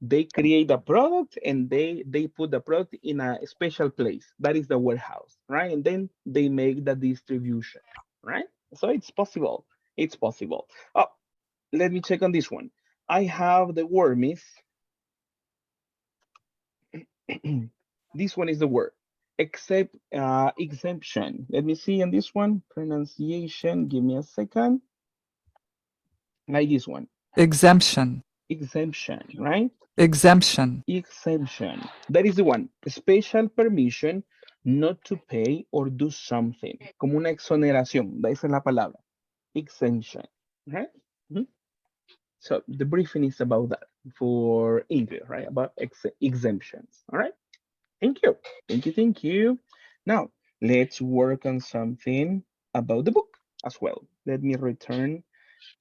They create a product and they put the product in a special place. That is the warehouse, right? And then they make the distribution, right? So it's possible. It's possible. Oh, let me check on this one. I have the word, miss. This one is the word. Except exemption. Let me see on this one. Pronunciation. Give me a second. Like this one. Exemption. Exemption, right? Exemption. Exemption. That is the one. Special permission not to pay or do something. Como una exoneración. Esa es la palabra. Exemption. Right? Mhm. So the briefing is about that for English, right? About exemptions. All right. Thank you. Thank you. Thank you. Now, let's work on something about the book as well. Let me return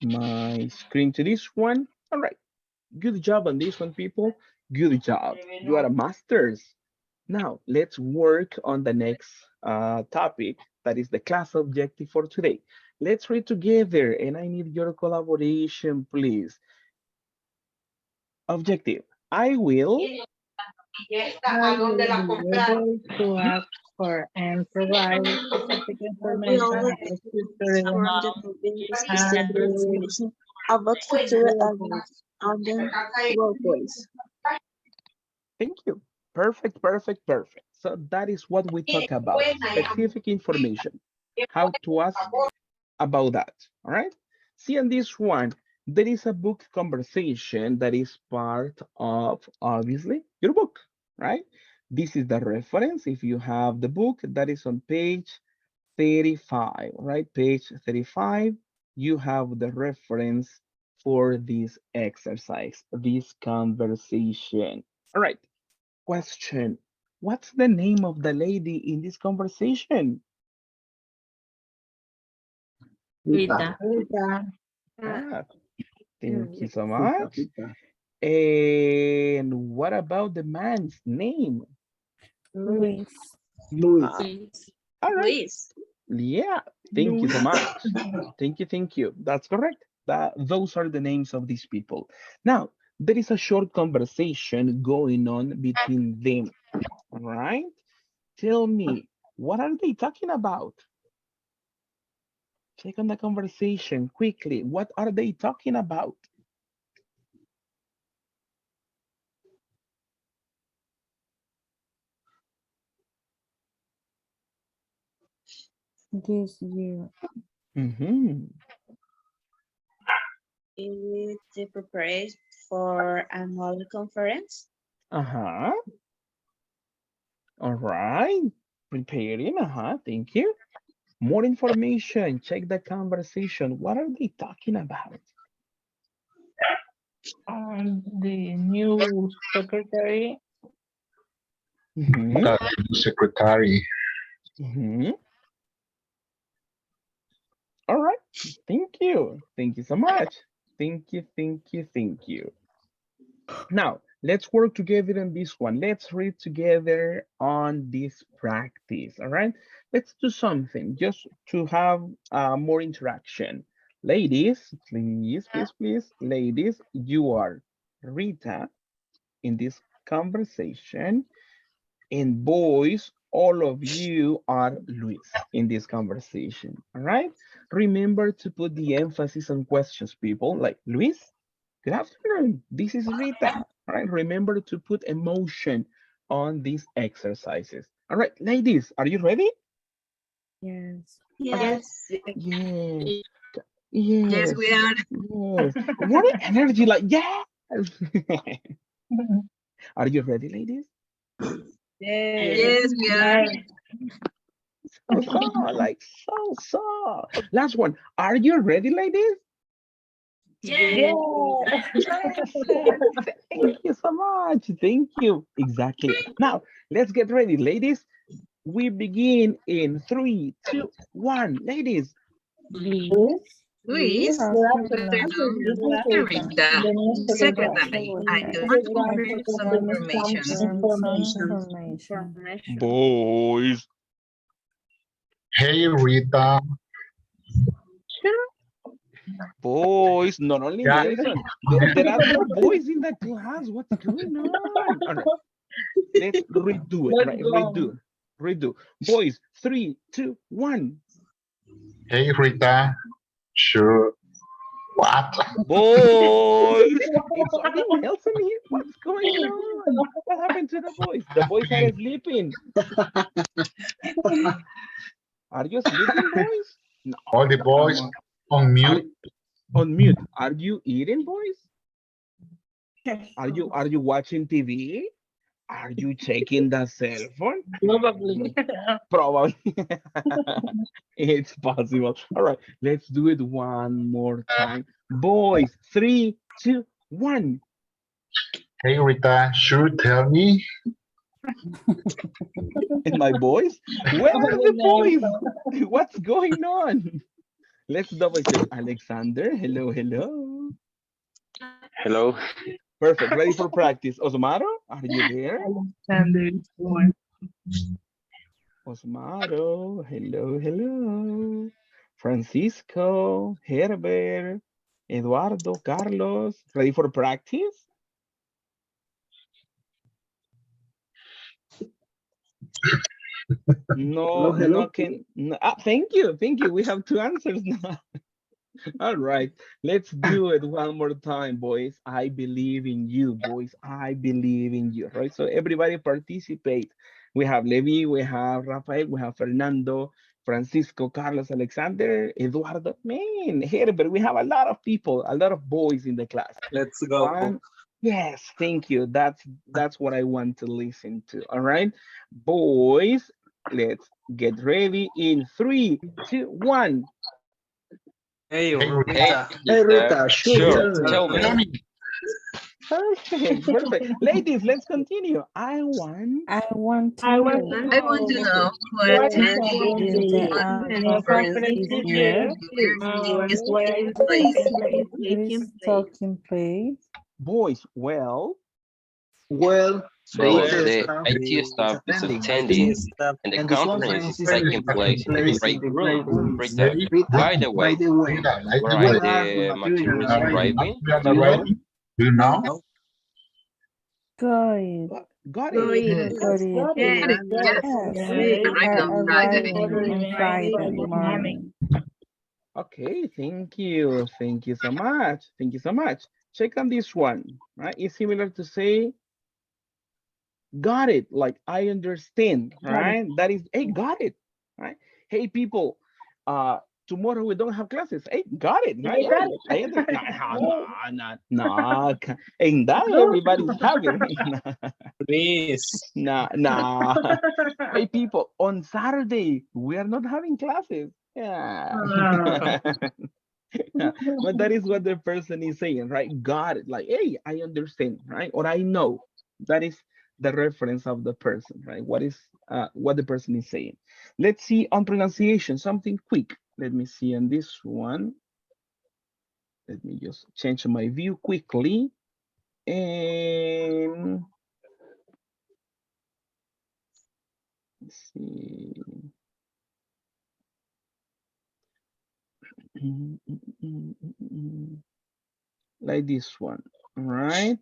my screen to this one. All right. Good job on this one, people. Good job. You are a masters. Now, let's work on the next topic, that is the class objective for today. Let's read together, and I need your collaboration, please. Objective. I will. I will be able to ask for and provide specific information about future From events the province and state information about future events on the workplace. Thank you. Perfect, perfect, perfect. So that is what we talk about, specific information, how to ask about that, all right? See, on this one, there is a book conversation that is part of, obviously, your book, right? This is the reference. If you have the book, that is on page 35, right? Page 35, you have the reference for this exercise, this conversation. All right, question. What's the name of the lady in this conversation? Rita. Ah, thank you so Rita, much. Rita. And what about the man's name? Luis. Luis. All right. Luis. Yeah, thank you so much. Thank you. That's correct. Those are the names of these people. Now, there is a short conversation going on between them, right? Tell me, what are they talking about? Check on the conversation quickly. What are they talking about? This year. Mm-hmm. Is the preparation for another conference? Uh-huh. All right. Preparing. Uh-huh. Thank you. More information. Check the conversation. What are they talking about? The new secretary. Mm-hmm. Secretary. Mm-hmm. All right. Thank you. Thank you so much. Thank you. Now, let's work together on this one. Let's read together on this practice. All right. Let's do something just to have more interaction. Ladies, please. Ladies, you are Rita in this conversation. And boys, all of you are Luis in this conversation, all right? Remember to put the emphasis on questions, people, like Luis, good afternoon, this is Rita, all right? Remember to put emotion on these exercises. All right, ladies, are you ready? Yes. Yes. Yes, Yes, yes, we are. yes. More energy, like, yes. Are you ready, ladies? Yes, we are. So. Last one. Are you ready, ladies? Yeah. Thank you so much. Thank you. Exactly. Now, let's get ready, ladies. We begin in 3, 2, 1. Ladies. Luis, good afternoon. This is Rita, secretary. I want to confirm some information. Boys. Hey, Rita. Boys, not only Yeah. Nelson. There are more boys in the class. What's going on? All right. Let's redo it, right? Redo. Boys, 3, 2, 1. Hey, Rita. Sure. What? Boys, it's only Nelson here. What's going on? What happened to the boys? The boys are sleeping. Are you sleeping, boys? No. All the boys on mute. On mute. Are you eating, boys? Are you watching TV? Are you checking the cell phone? Probably. Probably. It's possible. All right, let's do it one more time. Boys, 3, 2, 1. Hey, Rita. Sure, tell me. And my boys? Where are the boys? What's going on? Let's double check. Alexander, hello. Hello. Perfect. Ready for practice. Osmaro, are you there? Alexander is born. Osmaro, hello, hello. Francisco, Herbert, Eduardo, Carlos, ready for practice? No, no can. No, thank you, thank you. We have two answers now. All right, let's do it one more time, boys. I believe in you, boys. I believe in you, right? So everybody participate. We have Levi, we have Rafael, we have Fernando, Francisco, Carlos, Alexander, Eduardo. Man, Herbert, we have a lot of people, a lot of boys in the class. Let's go. One, yes, thank you. That's what I want to listen to. All right, boys, let's get ready in 3, 2, 1. Hey, Hey, Rita, sure, tell me. Perfect, perfect. Ladies, let's continue. I want. I want to I want know to I want to know what what attending is attending the one conference conference conference this this this year? year, year, where is where taking is place. taking place. It is taking place. Boys, well, Well, the Well, IT the staff IT is staff is attending, attending, and the and the conference conference is is taking taking place in the place in great the room. playroom. Rita, by the By way, the way, where are where are the the materials materials arriving? arriving? Do you know? Do you know? Got it. got it. Got it. Yes, yes, Yes, Yeah, they arriving are on Friday. arriving on Friday morning. Okay, thank you. Thank you so much. Thank you so much. Check on this one, right? It's similar to say, got it, like I understand, right? That is, hey, got it, right? Hey, people, tomorrow we don't have classes. Hey, got it, right? got Hey, I understand. it. No, no, and that everybody's having. please. Nah, nah. Hey, people, on Saturday, we are not having classes. Yeah. But that is what the person is saying, right? Got it. Like, hey, I understand, right? Or I know. That is the reference of the person, right? What the person is saying. Let's see on pronunciation, something quick. Let me see on this one. Let me just change my view quickly. And let's see. Like this one, right?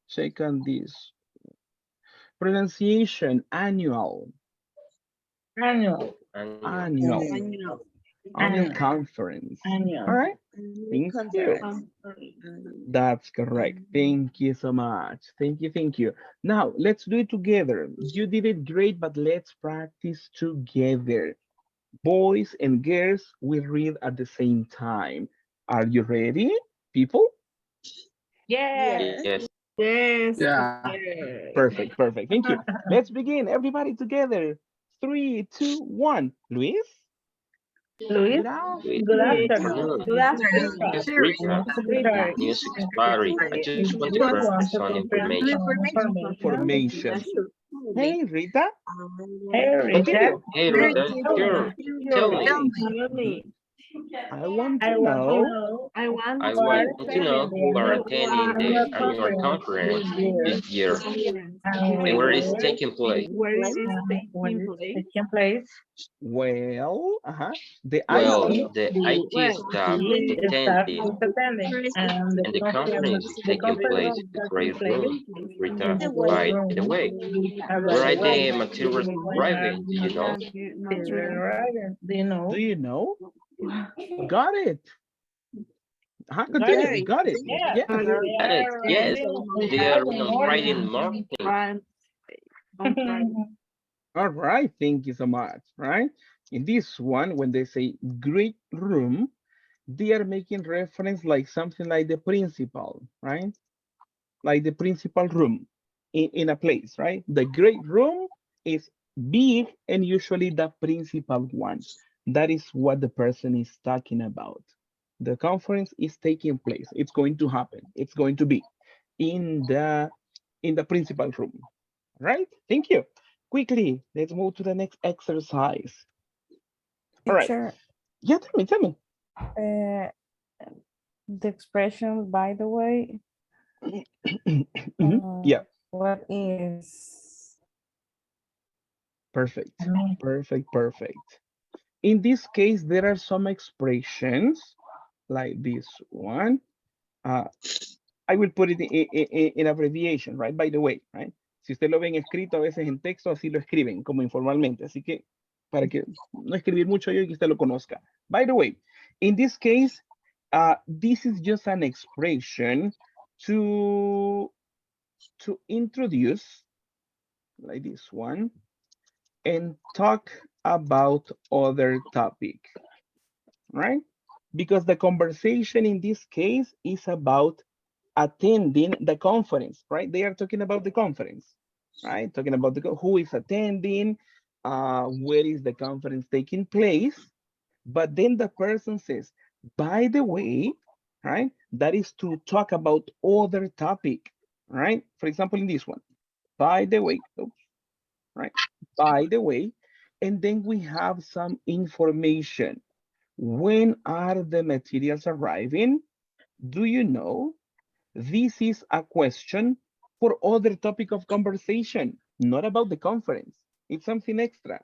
Check on this. Pronunciation, annual. Annual. Annual. Annual conference. All right. Thank you. That's correct. Thank you so much. Thank you. Thank you. Now, let's do it together. You did it great, but let's practice together. Boys and girls will read at the same time. Are you ready, people? Yes. Yes. Yes. Yeah. Perfect, perfect. Thank you. Let's begin. Everybody together. 3, 2, 1. Luis? Luis, Good good Good afternoon. afternoon. Good This afternoon. is I'm Rita, secretary. new secretary. I If just want to you confirm want to some confirm information. some Information. information. Hey, Rita, Hey, Rita. continue. Hey Rita, sure, tell me. Tell me. I want I to want to know. know I who are want to know who are attending the annual annual conference conference this year this year and and where it's taking place. when it's taking place. Well, the Well, IT, the The IT staff is staff attending is attending and and the conference is the taking place conference in is the taking great place room. in Rita, the by the room. way, By where the are way, the materials when are arriving? Do the you know? material? Do you know? do you know? Got it. Got Continue. it. Got it. Yeah, Yes. they Got it. are Yes, they are arriving on Friday morning. morning. All right. Thank you so much. Right. In this one, when they say great room, they are making reference like something like the principal, right? Like the principal room in a place, right? The great room is big and usually the principal one. That is what the person is talking about. The conference is taking place. It's going to happen. It's going to be in the principal room, right? Thank you. Quickly, let's move to the next exercise. All right. Teacher, Yeah, tell me. the expression, by the way, Yeah, What is? perfect. Perfect, perfect. In this case, there are some expressions like this one. I will put it in abbreviation, right? By the way, right? Si usted lo ven escrito a veces en texto, así lo escriben, como informalmente. Así que, para que no escribir mucho yo y que usted lo conozca. By the way, in this case, this is just an expression to introduce, like this one, and talk about other topic, right? Because the conversation in this case is about attending the conference, right? They are talking about the conference, right? Talking about who is attending, where is the conference taking place. But then the person says, by the way, right? That is to talk about other topic, right? For example, in this one, by the way, oops, right? By the way, and then we have some information. When are the materials arriving? Do you know? This is a question for other topic of conversation, not about the conference. It's something extra.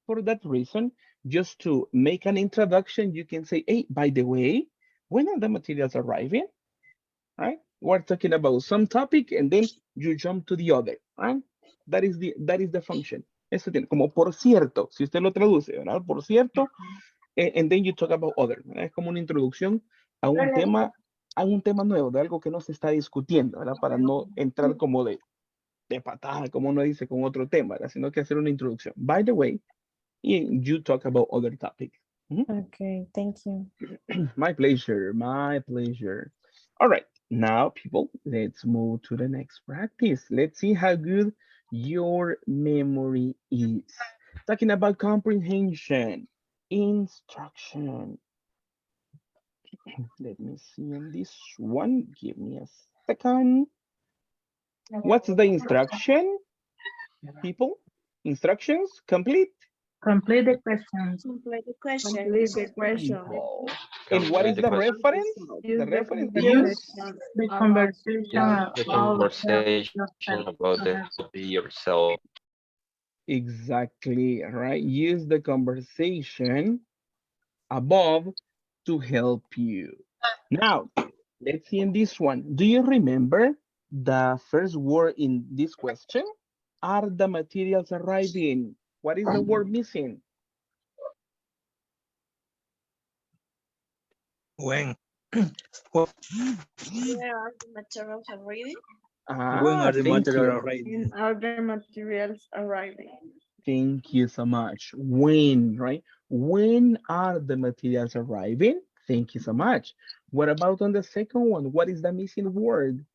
For that reason, just to make an introduction, you can say, hey, by the way, when are the materials arriving? Right? We're talking about some topic and then you jump to the other, right? That is the function. Eso tiene, como por cierto, si usted lo traduce, ¿verdad? Por cierto, and then you talk about other. ¿Verdad? Es como una introducción a un tema nuevo, de algo que no se está discutiendo, ¿verdad? Para no entrar como de patada, como uno dice, con otro tema, ¿verdad? Sino que hacer una introducción. By the way, you talk about other topics. Okay, thank you. My pleasure, my pleasure. All right, now people, let's move to the next practice. Let's see how good your memory is. Talking about comprehension, instruction. Let me see on this one. Give me a second. What's the instruction, people? Instructions, complete. Complete the questions. Complete the question. Complete the question. People. And what Complete is the the question. reference? Use The the reference to conversation. use? The conversation Use the about conversation about the topic yourself. Exactly, right? Use the conversation above to help you. Now, let's see in this one. Do you remember the first word in this question? Are the materials arriving? What is the word missing? When? Where are the materials already? When are the Thank material you. ready? and other materials arriving. Thank you so much. When, right? When are the materials arriving? Thank you so much. What about on the second one? What is the missing word?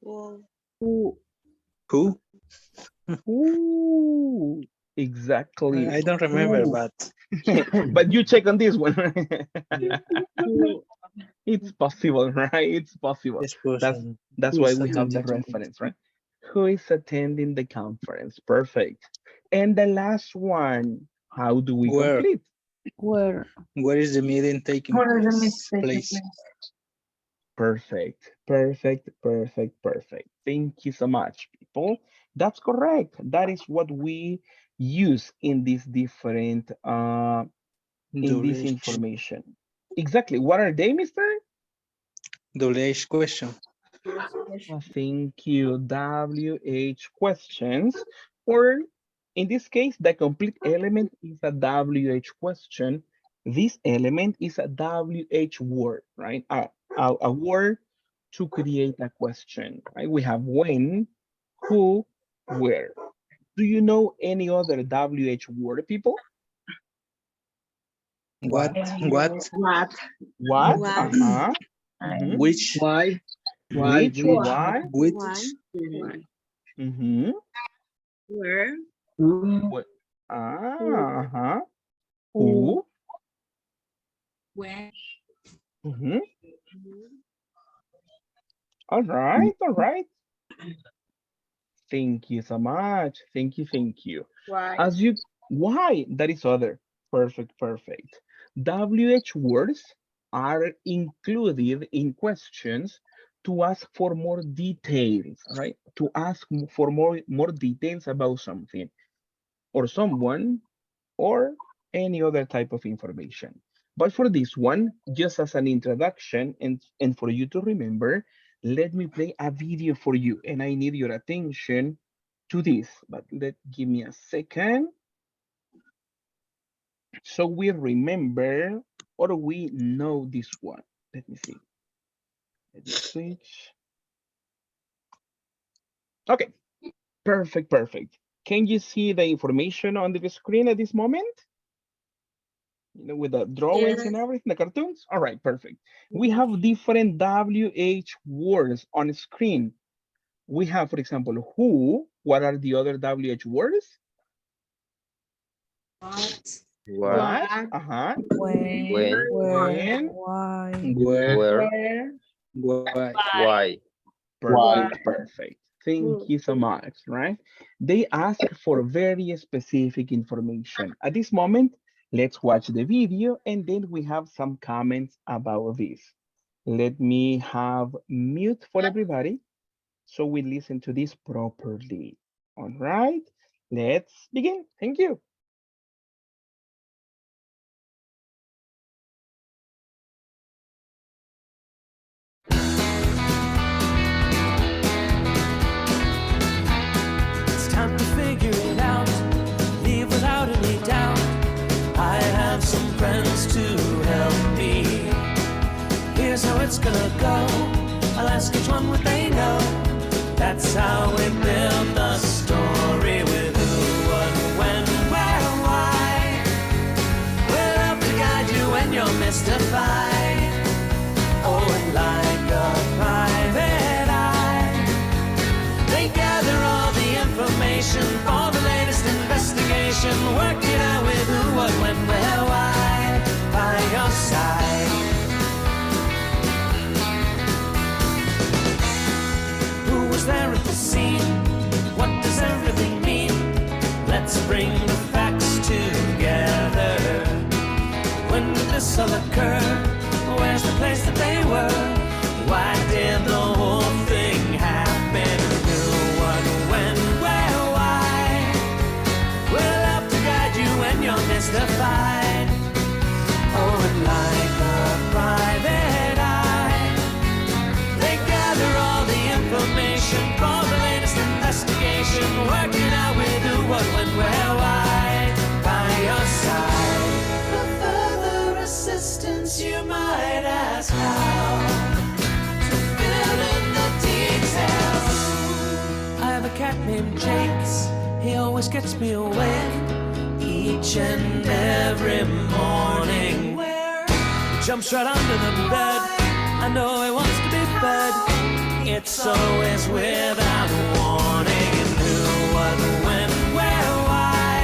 Well, Who? Who? Ooh, exactly. I don't remember, Ooh. but But you check on this one. Who? It's possible, right? It's possible. this person That's who why is we have the attending to me. reference, right? Who is attending the conference? Perfect. And the last one, how do we Where? complete? Where? Where is the meeting taking What is the place? mistake? Perfect, perfect, perfect, perfect. Thank you so much, people. That's correct. That is what we use in this different in this WH, information. Exactly. What are they, Mister? WH question. Thank you. WH questions, or in this case, the complete element is a WH question. This element is a WH word, right? A word to create a question, right? We have when, who, where. Do you know any other WH word, people? What? What? What? What? what? Uh-huh. Mhm. Which? Why? Which, why? Which? Why? Mm-hmm. Where? What? Uh-huh. Who? Who? When? Mm-hmm. All right, all right. Thank you so much. Thank you, thank you. Why? As you, why? That is other. Perfect, perfect. WH words are included in questions to ask for more details, right? To ask for more details about something or someone or any other type of information. But for this one, just as an introduction and for you to remember, let me play a video for you and I need your attention to this, but give me a second. So we remember or we know this one. Let me see. Let me switch. Okay, perfect, perfect. Can you see the information on the screen at this moment? You know, with the drawings and everything, the cartoons? All right, perfect. We have different WH words on screen. We have, for example, who. What are the other WH words? What? Uh-huh. When, When? Why? where, Why? why. Perfect, perfect. Thank you so much, right? They ask for very specific information. At this moment, let's watch the video and then we have some comments about this. Let me have mute for everybody so we listen to this properly. All right, let's begin. Thank you. It's time to figure it out, leave without any doubt. I have some friends to help me. Here's how it's gonna go. I'll ask each one what they know. That's how we build the story with who, what, when, where, why. We'll help to guide you when you're mystified. Oh, and like a private eye, they gather all the information for the latest investigation. Work it out with who, what, when, where, why, by your side. Who was there at the scene? What does everything mean? Let's bring the facts together. When did this all occur? Where's the place that they were? Why did the whole thing happen? Who, what, when, where, why? We'll help to guide you when you're mystified. Oh, and like a private eye, they gather all the information for the latest investigation. Working out with who, what, when, where, why, by your side. For further assistance, you might ask how to fill in the details. I have a cat named Jakes. He always gets me awake each and every morning. He jumps right under the bed. I know he wants to be fed. It's always without warning. And who, what, when, where, why.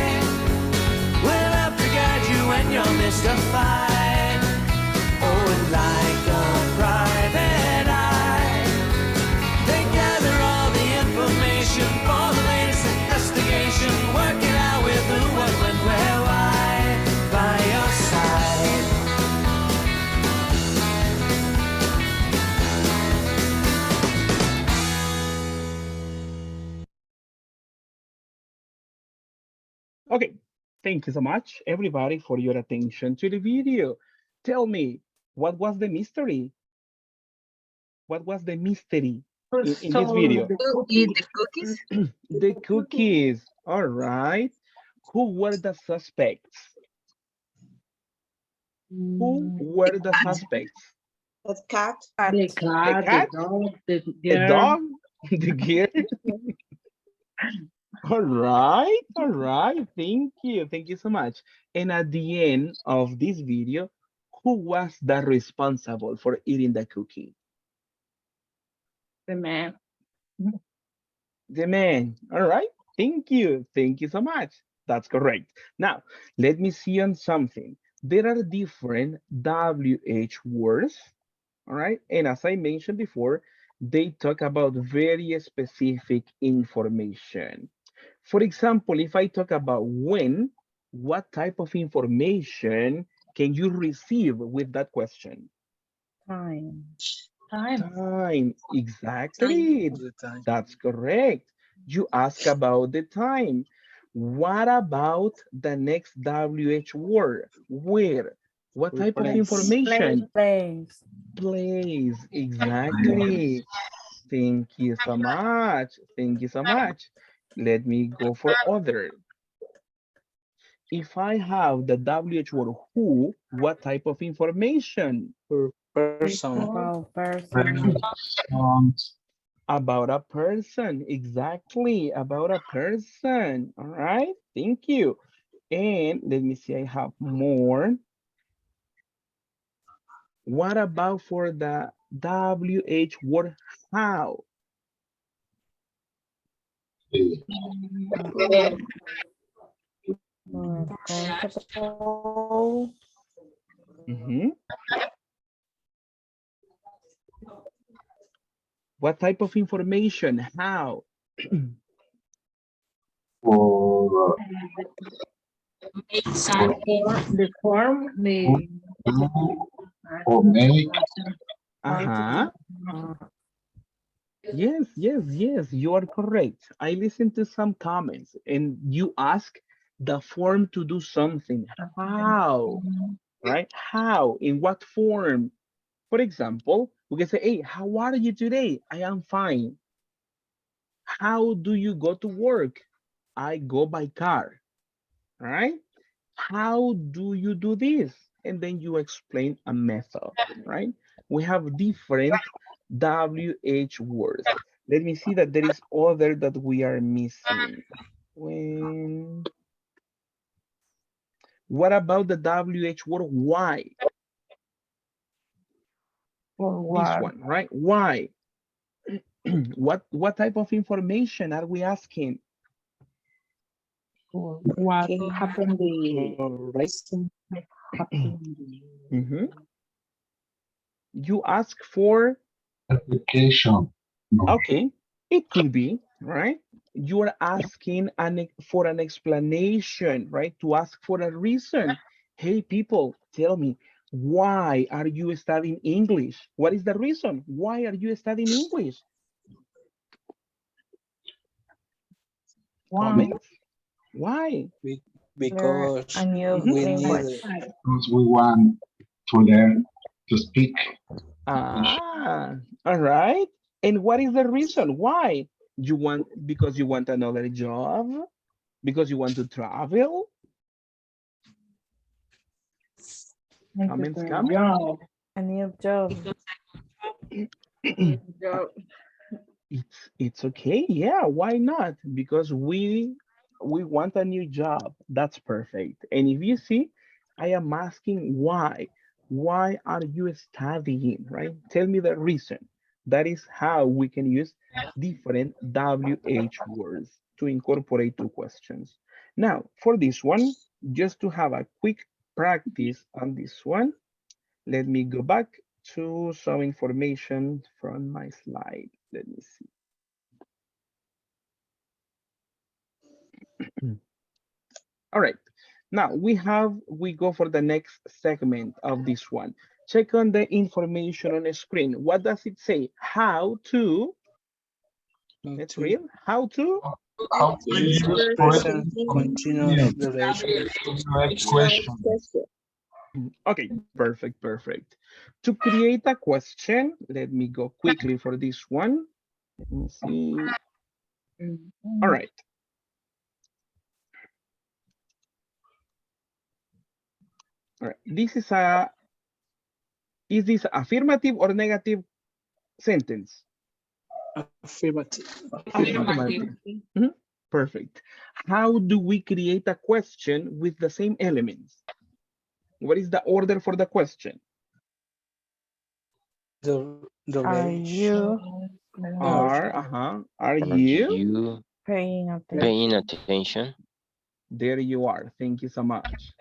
We'll have to guide you when you're mystified. Oh, and like a private eye, they gather all the information for the latest investigation. Work it out with who, what, when, where, why, by your side. Okay, thank you so much, everybody, for your attention to the video. Tell me, what was the mystery? What was the mystery in this video? Who eat the cookies? The cookies. All right. Who were the suspects? Who were the suspects? The cat. The A cat, the cat? dog, the The girl. dog? The girl? All right. All right. Thank you. Thank you so much. And at the end of this video, who was the responsible for eating the cookie? The man. The man. All right. Thank you. Thank you so much. That's correct. Now, let me see on something. There are different WH words. All right. And as I mentioned before, they talk about very specific information. For example, if I talk about when, what type of information can you receive with that question? Time. Time, exactly. That's correct. You ask about the time. What about the next WH word? Where? What type of information? Place. Place, exactly. Thank you so much. Thank you so much. Let me go for other. If I have the WH word who, what type of information? Person. About person. About a person, exactly, about a person. All right, thank you. And let me see, I have more. What about for the WH word how? Responsible. Mhm. What type of information? How? For Make something. The form, the or make Uh-huh. Yes, yes, yes, you are correct. I listened to some comments and you ask the form to do something. How? Right? How? In what form? For example, we can say, hey, how are you today? I am fine. How do you go to work? I go by car. All right? How do you do this? And then you explain a method, right? We have different WH words. Let me see that there is other that we are missing. When, what about the WH word why? This one, right? Why? What type of information are we asking? What Okay. happened? The Reason. Mhm. You ask for, application. No. okay, it could be, right? You are asking for an explanation, right? To ask for a reason. Hey, people, tell me, why are you studying English? What is the reason? Why are you studying English? Comments? Why? Because A new we need language. Because we want to learn to speak. Ah, all right. And what is the reason? Why? You want, because you want another job? Because you want to travel? Comments coming? A new job. It's okay. Yeah, why not? Because we want a new job. That's perfect. And if you see, I am asking why. Why are you studying, right? Tell me the reason. That is how we can use different WH words to incorporate two questions. Now, for this one, just to have a quick practice on this one, let me go back to some information from my slide. Let me see. All right. Now we go for the next segment of this one. Check on the information on the screen. What does it say? How to, let's read, how to, How to use present continuous direct question. okay, perfect, perfect. To create a question, let me go quickly for this one. Let me see. All right. All right. Is this affirmative or negative sentence? affirmative. Affirmative. Mhm. Perfect. How do we create a question with the same elements? What is the order for the question? The Are relation. you Are Are you? you paying attention? paying attention? There you are. Thank you so much.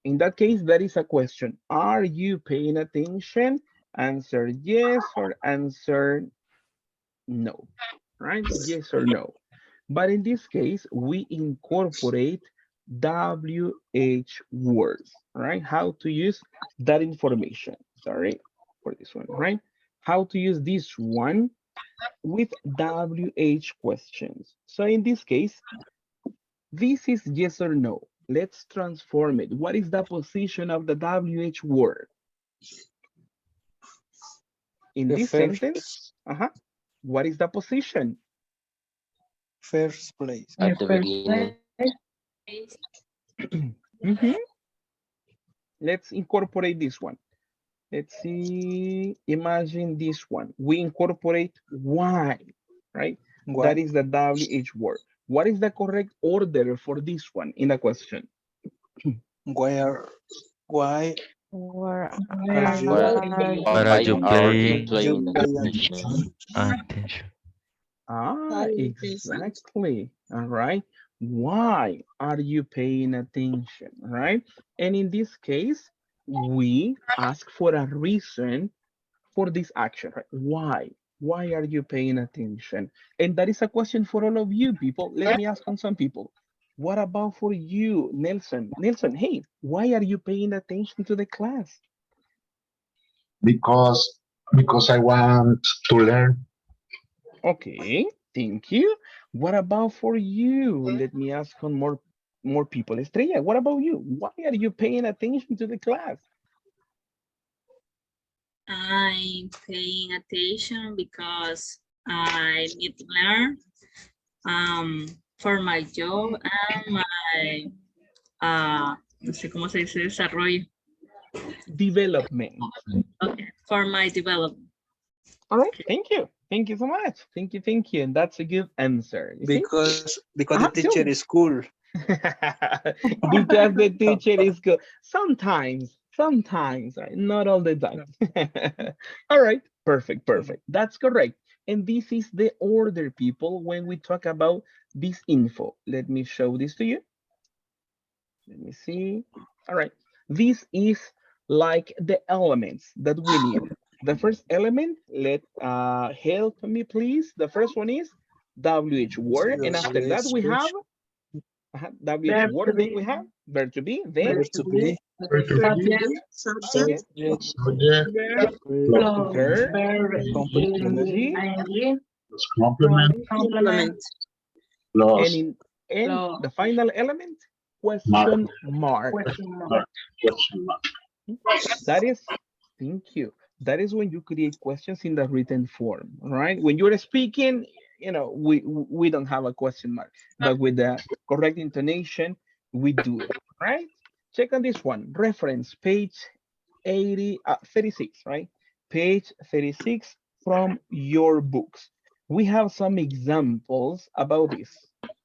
In that case, that is a question. Are you paying attention? Answer yes or answer no, right? Yes or no. But in this case, we incorporate WH words, right? How to use that information. sorry for this one, right? How to use this one with WH questions. So in this case, this is yes or no. Let's transform it. What is the position of the WH word? In The this first, sentence, what is the position? first place. At the beginning. Mhm. Let's incorporate this one. Let's see, imagine this one. We incorporate why, right? Why? That is the WH word. What is the correct order for this one in the question? Where? Why Where are you? What are you playing? Playing You pay attention? Attention. Exactly. All right. Why are you paying attention? Right. And in this case, we ask for a reason for this action, right? Why? Why are you paying attention? And that is a question for all of you people. Let me ask on some people. What about for you, Nelson? Nelson, hey, why are you paying attention to the class? Because I want to learn. Okay, thank you. What about for you? Let me ask on more people. Estrella, what about you? Why are you paying attention to the class? I'm paying attention because I need to learn for my job and my no sé cómo se dice desarrollo. Development. Okay, for my development. All right, thank you. Thank you so much. Thank you, thank you. And that's a good answer. You see? Because the Tell teacher me. is cool. Because the teacher is good. Sometimes, right? Not all the time. All right, perfect, perfect. That's correct. And this is the order, people, when we talk about this info. Let me show this to you. Let me see. All right. This is like the elements that we need. The first element, help me please. The first one is WH word. And after that we have WH Verb to word, then be. we have verb to be, then Verb to be. Subject. Subject. Subject, Verb. plus Plus verb, verb. Complement. ing, plus complement, Complement. plus and Plus the final element, mark, question mark. question mark. question mark. That is, thank you. That is when you create questions in the written form, right? When you're speaking, we don't have a question mark, but with the correct intonation, we do it, right? Check on this one, reference page 36, right? Page 36 from your books. We have some examples about this,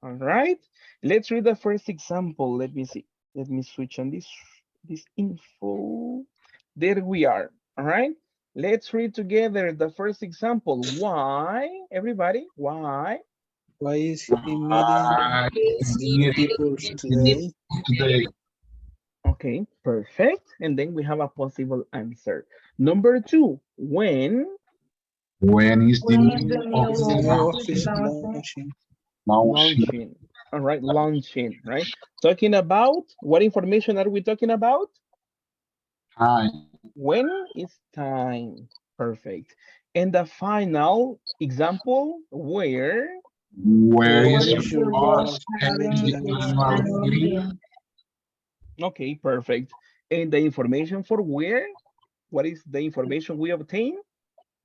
all right? Let's read the first example. Let me see. Let me switch on this info. There we are, all right? Let's read together the first example. Why, everybody, why? Why is he meeting I need people today? today. Okay, perfect. And then we have a possible answer. Number two, when? When is the When is the new new office The new office office launching? launching. launching? Launching. All right, launching, right? Talking about, what information are we talking about? Time. When is time? Perfect. And the final example, where? Where Where is Where your is is your your boss boss boss having having the having its the annual annual annual meeting? meeting? meeting? Okay, perfect. And the information for where? What is the information we obtain?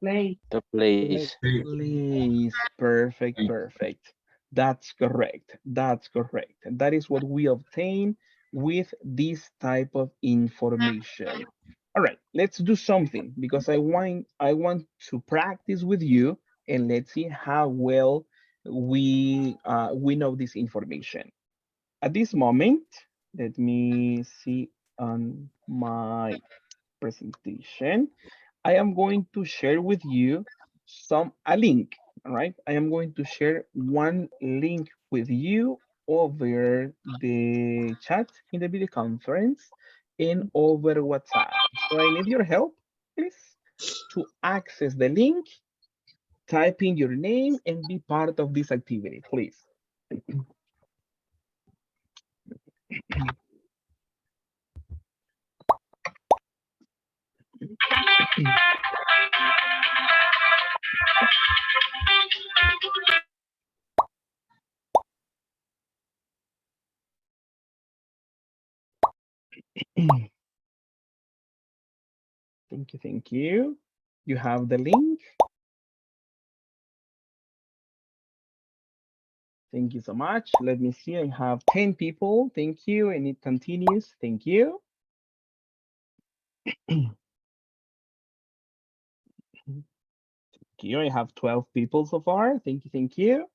Play. The place. Please, perfect, perfect. That's correct. That's correct. That is what we obtain with this type of information. All right, let's do something because I want to practice with you and let's see how well we know this information. At this moment, let me see on my presentation. I am going to share with you a link, all right? I am going to share one link with you over the chat in the video conference and over WhatsApp. So I need your help, please, to access the link, type in your name and be part of this activity, please. Thank you, thank you. You have the link. Thank you so much. Let me see. I have 10 people. Thank you. And it continues. Thank you. Thank you. I have 12 people so far. Thank you, thank you.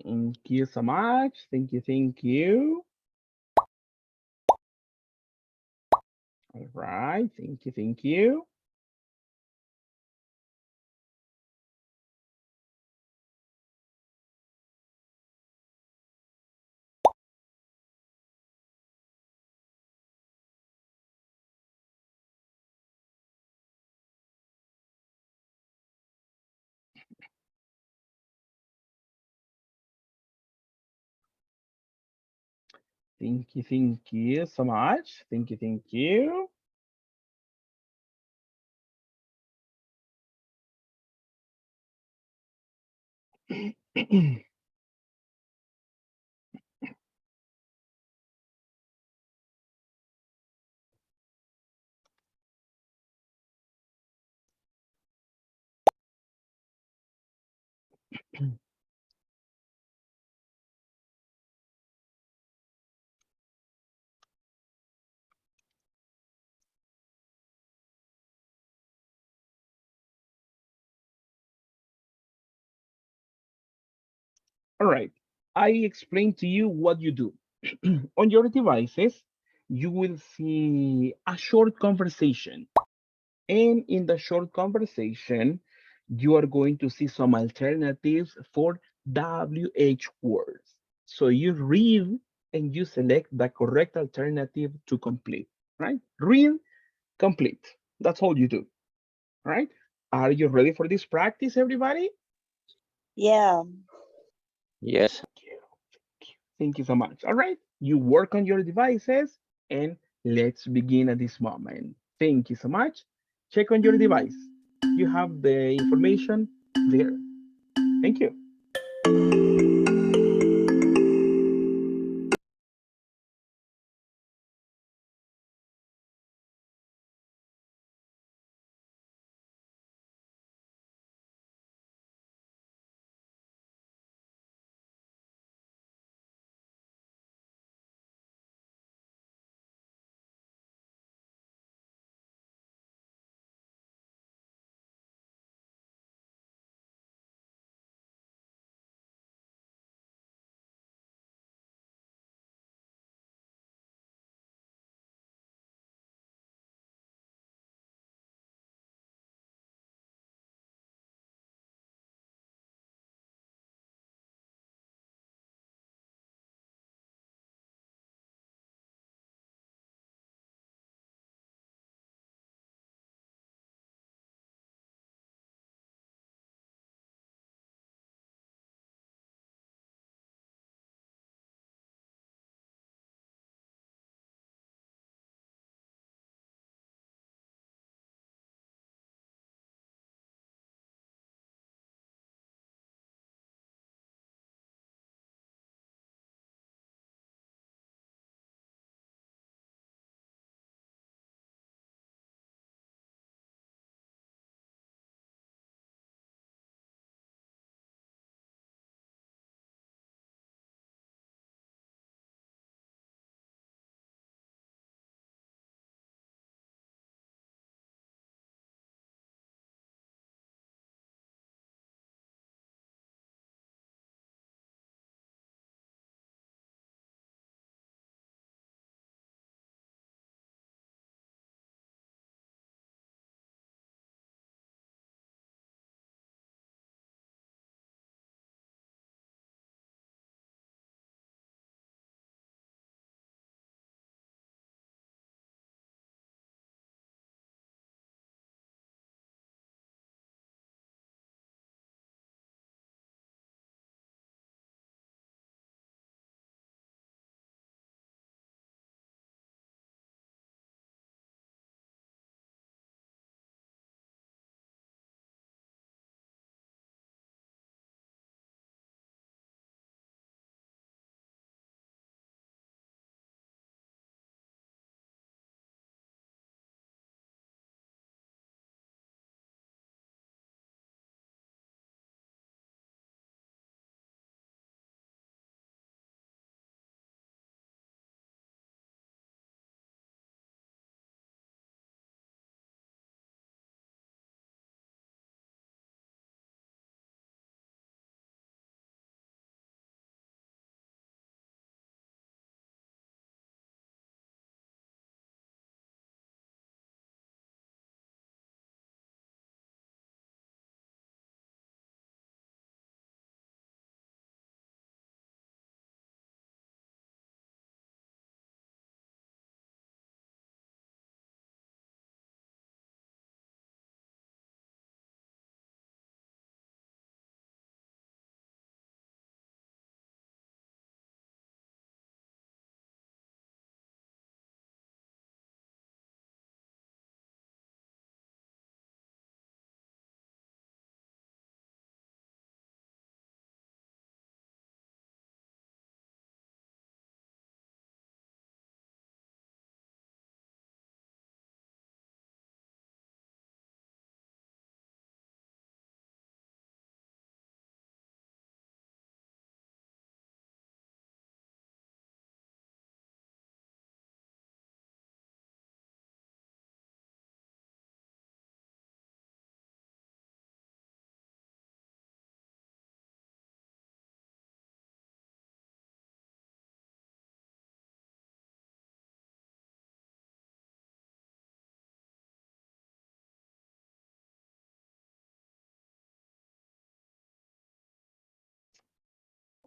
Thank you so much. Thank you, thank you. All right. Thank you, thank you. Thank you so much. Thank you, thank you. All right. I explained to you what you do. On your devices, you will see a short conversation. And in the short conversation, you are going to see some alternatives for WH words. So you read and you select the correct alternative to complete, right? Read, complete. That's all you do, right? Are you ready for this practice, everybody? Yeah. Yes. Thank you so much. All right, you work on your devices and let's begin at this moment. Thank you so much. Check on your device. You have the information there. Thank you.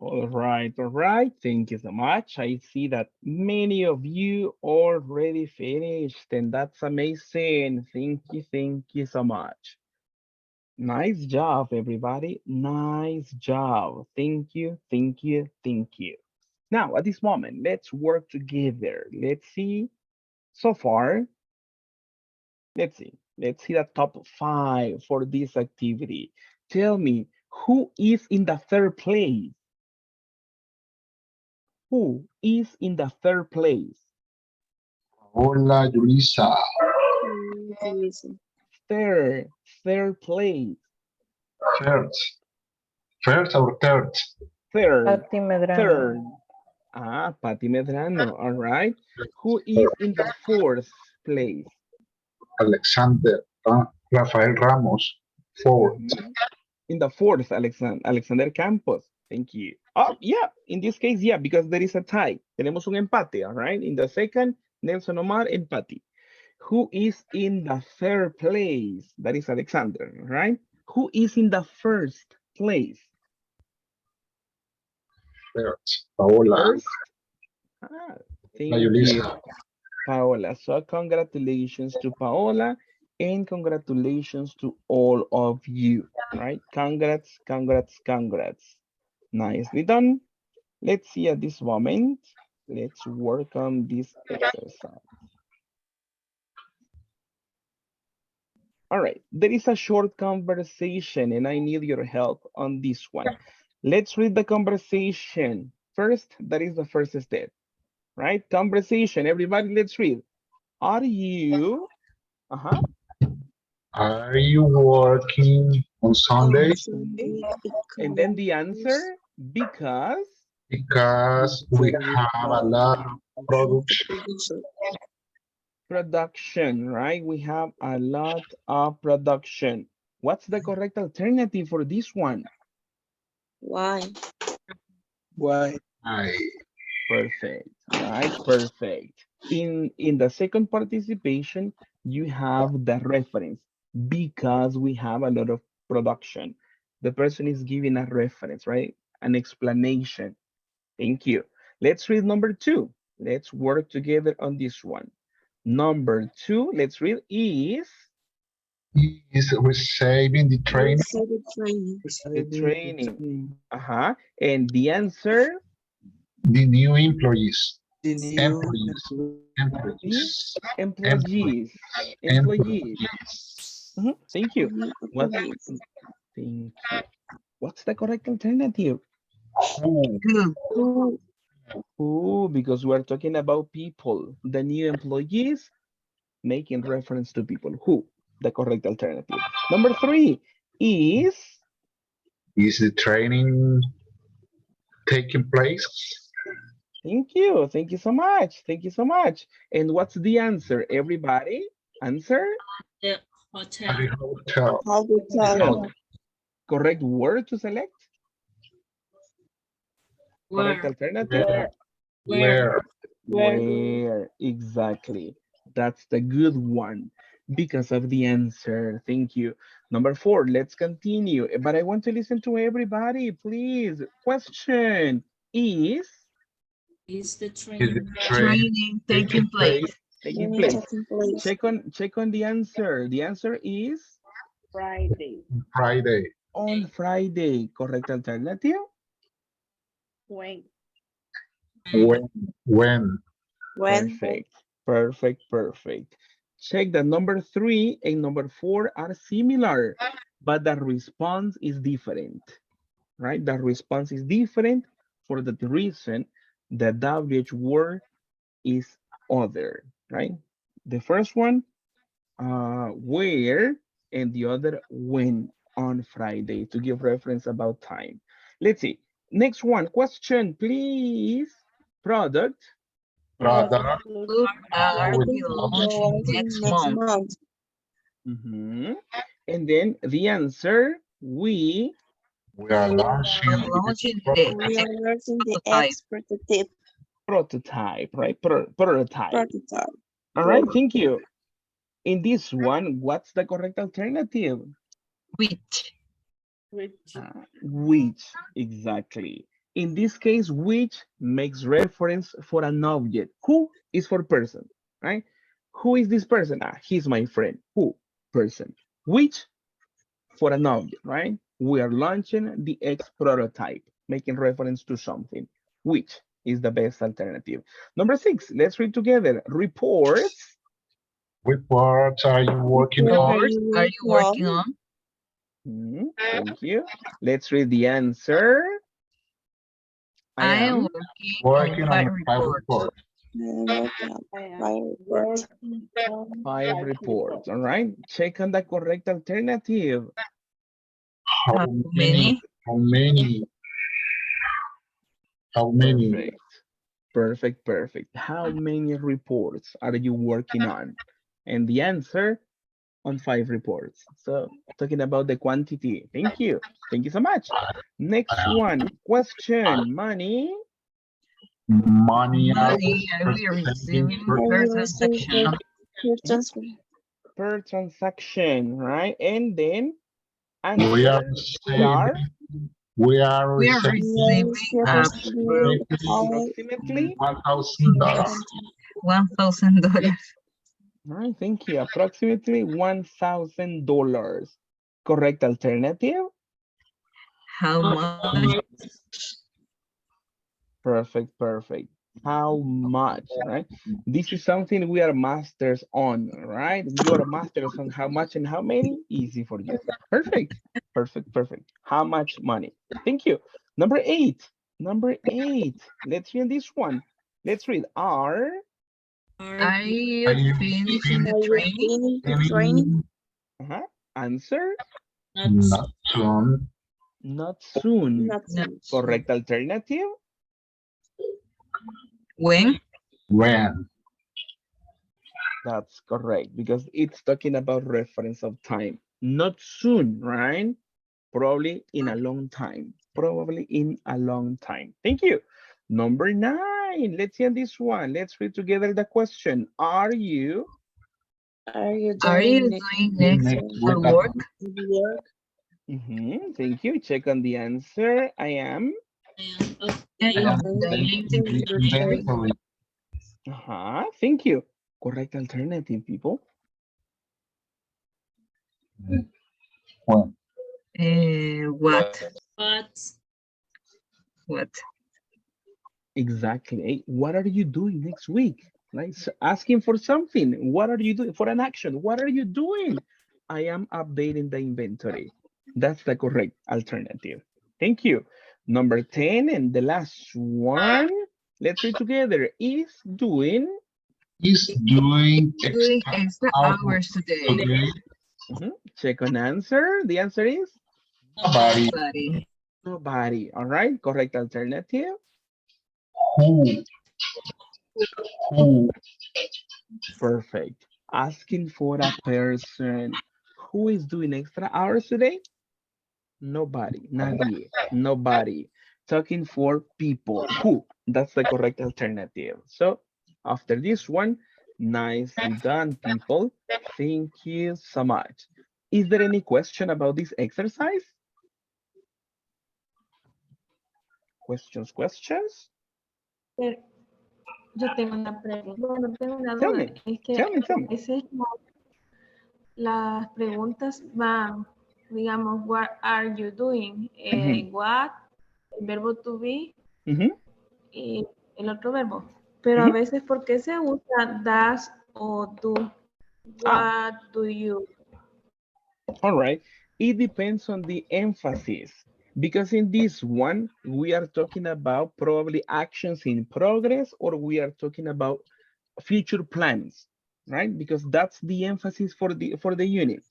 All right, all right. Thank you so much. I see that many of you already finished, and that's amazing. Thank you so much. Nice job, everybody. Nice job. Thank you. Now, at this moment, let's work together. Let's see. So far, let's see. Let's see the top 5 for this activity. Tell me, who is in the third place? Who is in the third place? Hola, Yulisa. Third, third place. First. First or third? Third, Pati Medrano. third. Ah, Pati Medrano. All right. Who is in the fourth place? Alexander. Rafael Ramos. Fourth. Mhm. In the fourth, Alexander Campos. Thank you. Oh, yeah. In this case, yeah, because there is a tie. Tenemos un empate, all right? In the second, Nelson Omar and Pati. Who is in the third place? That is Alexander, all right? Who is in the first place? First. Paola. First. Ah, thank Yulisa. you, Paola. So congratulations to Paola and congratulations to all of you, right? Congrats, congrats, congrats. Nicely done. Let's see at this moment. Let's work on this exercise. All right, there is a short conversation and I need your help on this one. Let's read the conversation. First, that is the first step, right? Conversation, everybody, let's read. Are you, Are you working on Sunday? and then the answer, because We have a lot of production, right? We have a lot of production. What's the correct alternative for this one? Why? Perfect, right? Perfect. In the second participation, you have the reference because we have a lot of production. The person is giving a reference, right? An explanation. Thank you. Let's read number 2. Let's work together on this one. Number 2, let's read is receiving the training. the training. And the answer? The new employees. Employees. Thank you. Thank you. What's the correct alternative? Who, because we're talking about people. The new employees, making reference to people. Who? The correct alternative. Number 3 is the training taking place? Thank you. Thank you so much. Thank you so much. And what's the answer? Everybody, answer? The hotel. Hotel. Correct word to select? Correct alternative? Where? Exactly. That's the good one because of the answer. Thank you. Number 4, let's continue. But I want to listen to everybody, please. Question is the training taking place? Taking place. Check on the answer. The answer is Friday. On Friday. Correct alternative? When. Perfect. Check that number 3 and number 4 are similar, but the response is different, right? The response is different for the reason the WH word is other, right? The first one, where, and the other, when, on Friday, to give reference about time. Let's see. Next one, question, please. Product. Are we launching next month? And then the answer, we are launching the prototype, right? Prototype. All right, thank you. In this one, what's the correct alternative? Which, exactly. In this case, which makes reference for an object. Who is for person, right? Who is this person? Ah, he's my friend. Who? Person. Which for an object, right? We are launching the X prototype, making reference to something. Which is the best alternative? Number 6, let's read together. Reports. What part are you working What on? are Course, you are you working working on? on? Thank you. Let's read the answer. I I am am working Working on on 5 5 reports. reports. Working on I am my report. working on 5 5 reports. reports. All right. Check on the correct alternative. How How many? many? How many? How many? Perfect. Perfect. Perfect. How many reports are you working on? And the answer on 5 reports. So talking about the quantity. Thank you. Thank you so much. Next one. Question. Money. Money are Money are we receiving receiving per Are per you receiving transaction? your transfer? Per transaction, right? And then we are answer. We receiving are we are We are receiving We are receiving receiving approximately $1,000. $1,000. All right, thank you. Approximately $1,000. Correct alternative. How much? Perfect, perfect. How much, right? This is something we are masters on, right? You are masters on how much and how many. Easy for you. Perfect, perfect, perfect. How much money? Thank you. Number 8. Number 8. Let's read this one. Let's read. Are Are you Are you finishing the Are you training? finished the training? receiving answer not soon? not soon. Not No. soon. Correct alternative. When? When? That's correct because it's talking about reference of time. Not soon, right? Probably in a long time. Probably in a long time. Thank you. Number 9. Let's see on this one. Let's read together the question. Are you? Are you Are you doing next doing week next Next for week at work? work? Thank you. Check on the answer. I am. I I am am updating the updating the inventory. inventory. Thank you. Correct alternative, people. When? What? But What? Exactly. Hey, what are you doing next week? Right? So asking for something. What are you doing? For an action. What are you doing? I am updating the inventory. That's the correct alternative. Thank you. Number 10 and the last one. Let's read together. Is doing. Is doing Doing extra extra hours hours today. today. Check on answer. The answer is Nobody. Nobody. nobody. All right. Correct alternative. Who? Who? Perfect. Asking for a person who is doing extra hours today. Nobody, nadie, nobody. Talking for people. Who? That's the correct alternative. So after this one, nicely done, people. Thank you so much. Is there any question about this exercise? Questions, questions? Yo tengo una pregunta, bueno, tengo una Tell duda, me, es que tell me, tell a me. veces las preguntas van, digamos, what are you doing? What, el verbo to be y el otro verbo. Pero a veces, ¿por qué se usa does o do? What do you? All right. It depends on the emphasis. Because in this one, we are talking about probably actions in progress, or we are talking about future plans, right? Because that's the emphasis for the unit.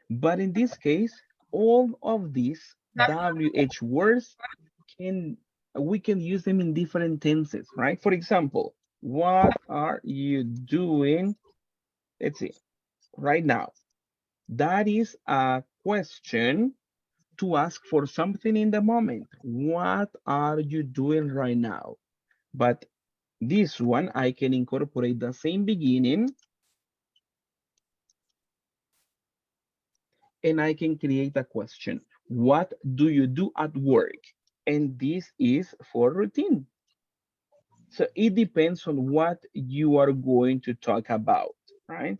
But in this case, all of these WH words we can use them in different tenses, right? For example, what are you doing? Let's see, right now. That is a question to ask for something in the moment. What are you doing right now? But this one, I can incorporate the same beginning and I can create a question. What do you do at work? and this is for routine. So it depends on what you are going to talk about, right?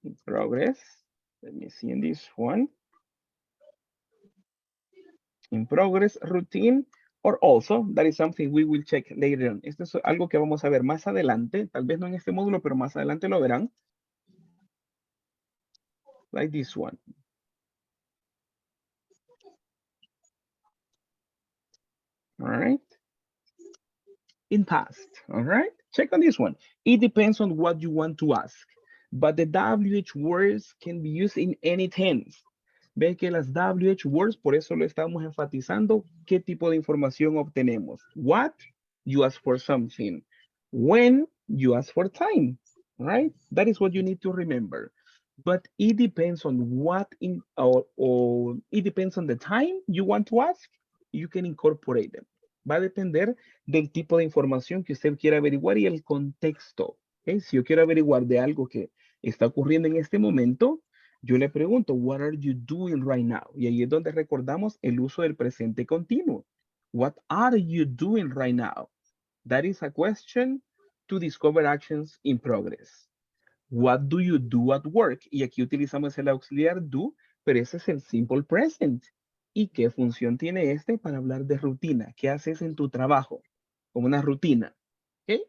In progress, let me see in this one. In progress, routine, or also, that is something we will check later on. Esto es algo que vamos a ver más adelante, tal vez no en este módulo, pero más adelante lo verán. Like this one. All right. In past, all right? Check on this one. It depends on what you want to ask, but the WH words can be used in any tense. Ve que las WH words, por eso lo estamos enfatizando, qué tipo de información obtenemos. What, you ask for something. When, you ask for time, right? That is what you need to remember. But it depends on what, or it depends on the time you want to ask, you can incorporate them. Va a depender del tipo de información que usted quiera averiguar y el contexto. ¿Okay? Si yo quiero averiguar de algo que está ocurriendo en este momento, yo le pregunto, what are you doing right now? Y ahí es donde recordamos el uso del presente continuo. What are you doing right now? That is a question to discover actions in progress. What do you do at work? Y aquí utilizamos el auxiliar do, pero ese es el simple present. ¿Y qué función tiene este para hablar de rutina? ¿Qué haces en tu trabajo? Como una rutina. ¿Ok?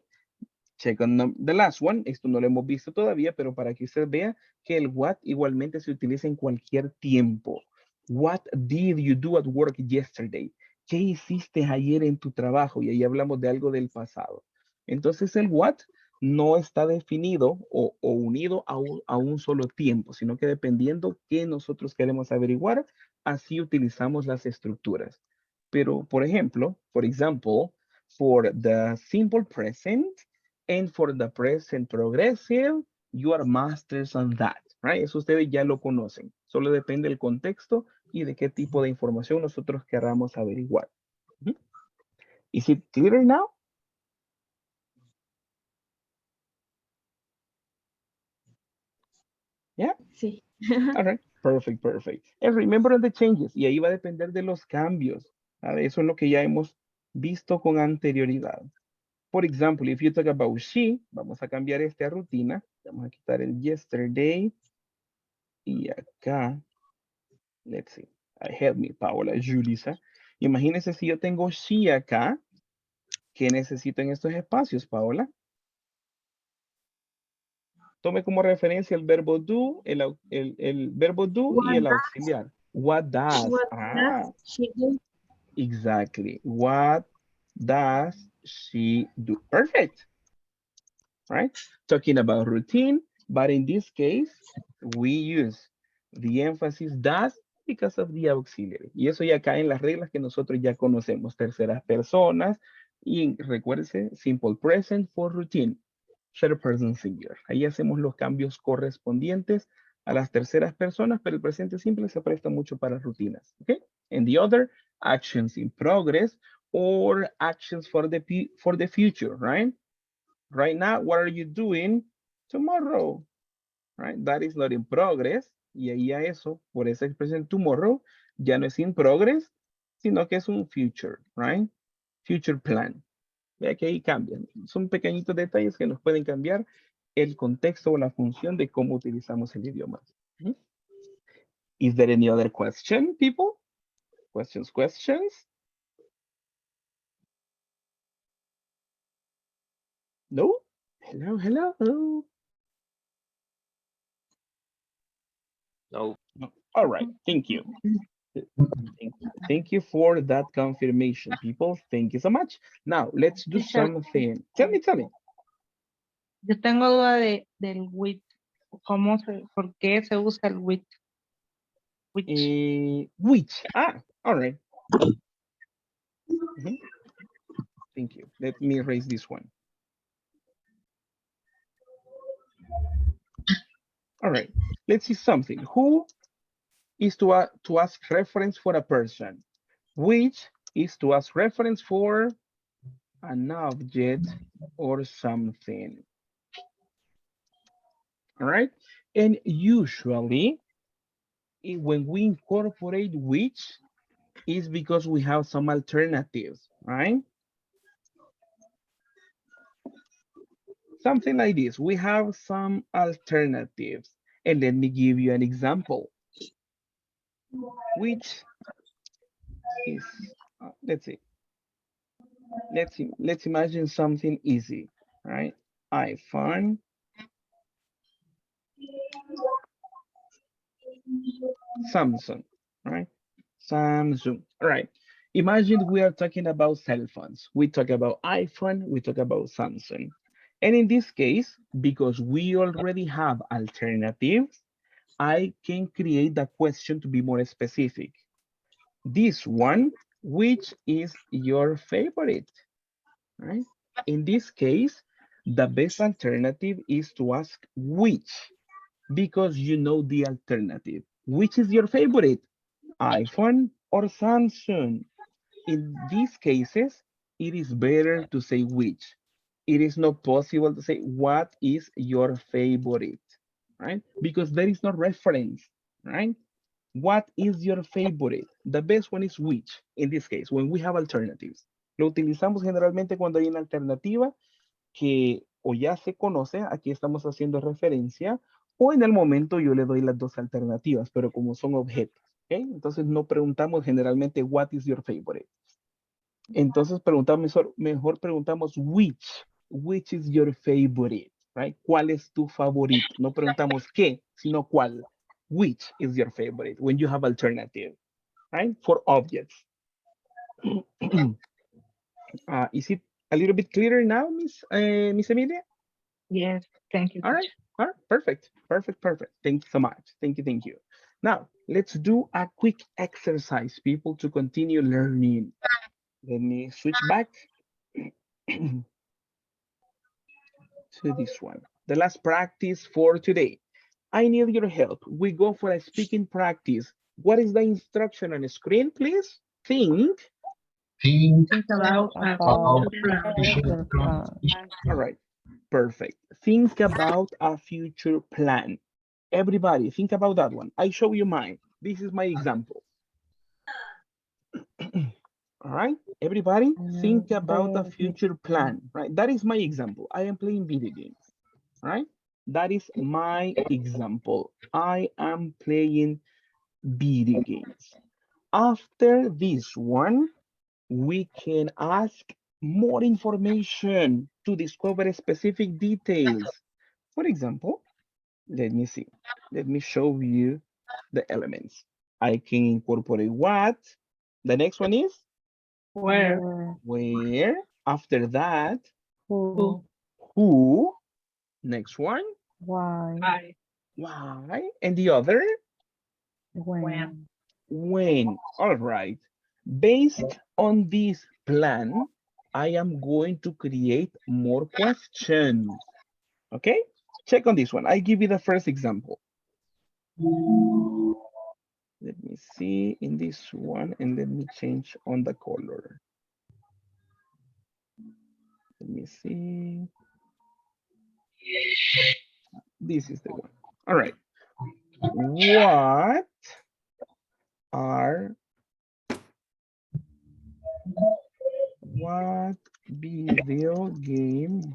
Check on the last one. Esto no lo hemos visto todavía, pero para que usted vea que el what igualmente se utiliza en cualquier tiempo. What did you do at work yesterday? ¿Qué hiciste ayer en tu trabajo? Y ahí hablamos de algo del pasado. Entonces el what no está definido o unido a un solo tiempo, sino que dependiendo qué nosotros queremos averiguar, así utilizamos las estructuras. Pero, por ejemplo, for example, for the simple present, and for the present progressive, you are masters on that, right? Eso ustedes ya lo conocen. Solo depende del contexto y de qué tipo de información nosotros queramos averiguar. Is it clear now? Yeah? Sí. All right. Perfect, perfect. And remember the changes. Y ahí va a depender de los cambios. ¿Vale? Eso es lo que ya hemos visto con anterioridad. Por ejemplo, if you talk about she, vamos a cambiar esta rutina. Vamos a quitar el yesterday. Y acá, let's see. Help me, Paola, Julissa. Imagínense si yo tengo she acá, ¿qué necesito en estos espacios, Paola? Tome como referencia el verbo do, el verbo do y el auxiliar. What does? What does she do? Exactly. What does she do? Perfect. Right? Talking about routine, but in this case, we use the emphasis does because of the auxiliary. Y eso ya cae en las reglas que nosotros ya conocemos. Terceras personas y recuérdese, simple present for routine. Third person singular. Ahí hacemos los cambios correspondientes a las terceras personas, pero el presente simple se presta mucho para rutinas. Okay? And the other, actions in progress or actions for the future, right? Right now, what are you doing tomorrow? Right? That is not in progress. Y ahí a eso, por esa expresión tomorrow, ya no es in progress, sino que es un future, right? Future plan. Vea que ahí cambian. Son pequeñitos detalles que nos pueden cambiar el contexto o la función de cómo utilizamos el idioma. Is there any other question, people? Questions? No? Hello. No. All right, thank you. Thank you for that confirmation, people. Thank you so much. Now, let's do something. Tell me. Yo tengo duda del with. ¿Por qué se usa el with? Which? All right. Thank you. Let me erase this one. All right, let's see something. Who is to ask reference for a person? Which is to ask reference for an object or something. All right, and usually when we incorporate which, is because we have some alternatives, right? Something like this. We have some alternatives. And let me give you an example, which is, let's see. Let's imagine something easy, right? iPhone, Samsung, right? Samsung, all right. Imagine we are talking about cell phones. We talk about iPhone, we talk about Samsung. And in this case, because we already have alternatives, I can create the question to be more specific. This one, which is your favorite, right? In this case, the best alternative is to ask which, because you know the alternative. Which is your favorite, iPhone or Samsung? In these cases, it is better to say which. It is not possible to say what is your favorite, right? Because there is no reference, right? What is your favorite? The best one is which, in this case, when we have alternatives. Lo utilizamos generalmente cuando hay una alternativa que o ya se conoce, aquí estamos haciendo referencia, o en el momento yo le doy las dos alternativas, pero como son objetos, ¿ok? Entonces no preguntamos generalmente what is your favorite. Entonces preguntamos, mejor preguntamos which is your favorite, right? ¿Cuál es tu favorito? No preguntamos qué, sino cuál. Which is your favorite when you have alternative, right? For objects. Is it a little bit clearer now, Miss Emilia? Yes, thank you. All right, perfect. Thank you so much. Thank you. Now, let's do a quick exercise, people, to continue learning. Let me switch back to this one. The last practice for today. I need your help. We go for a speaking practice. What is the instruction on the screen, please? Think About about future plan. All right, perfect. Think about a future plan. Everybody, think about that one. I show you mine. This is my example. All right, everybody, think about a future plan, right? That is my example. I am playing video games, right? That is my example. I am playing video games. After this one, we can ask more information to discover specific details. For example, let me see. Let me show you the elements. I can incorporate what. The next one is Where? where. After that, Who? who. Next one, Why? why. And the other, When? when. All right. Based on this plan, I am going to create more questions. Okay? Check on this one. I give you the first example. Let me see in this one, and let me change on the color. Let me see. This is the one. All right. What video game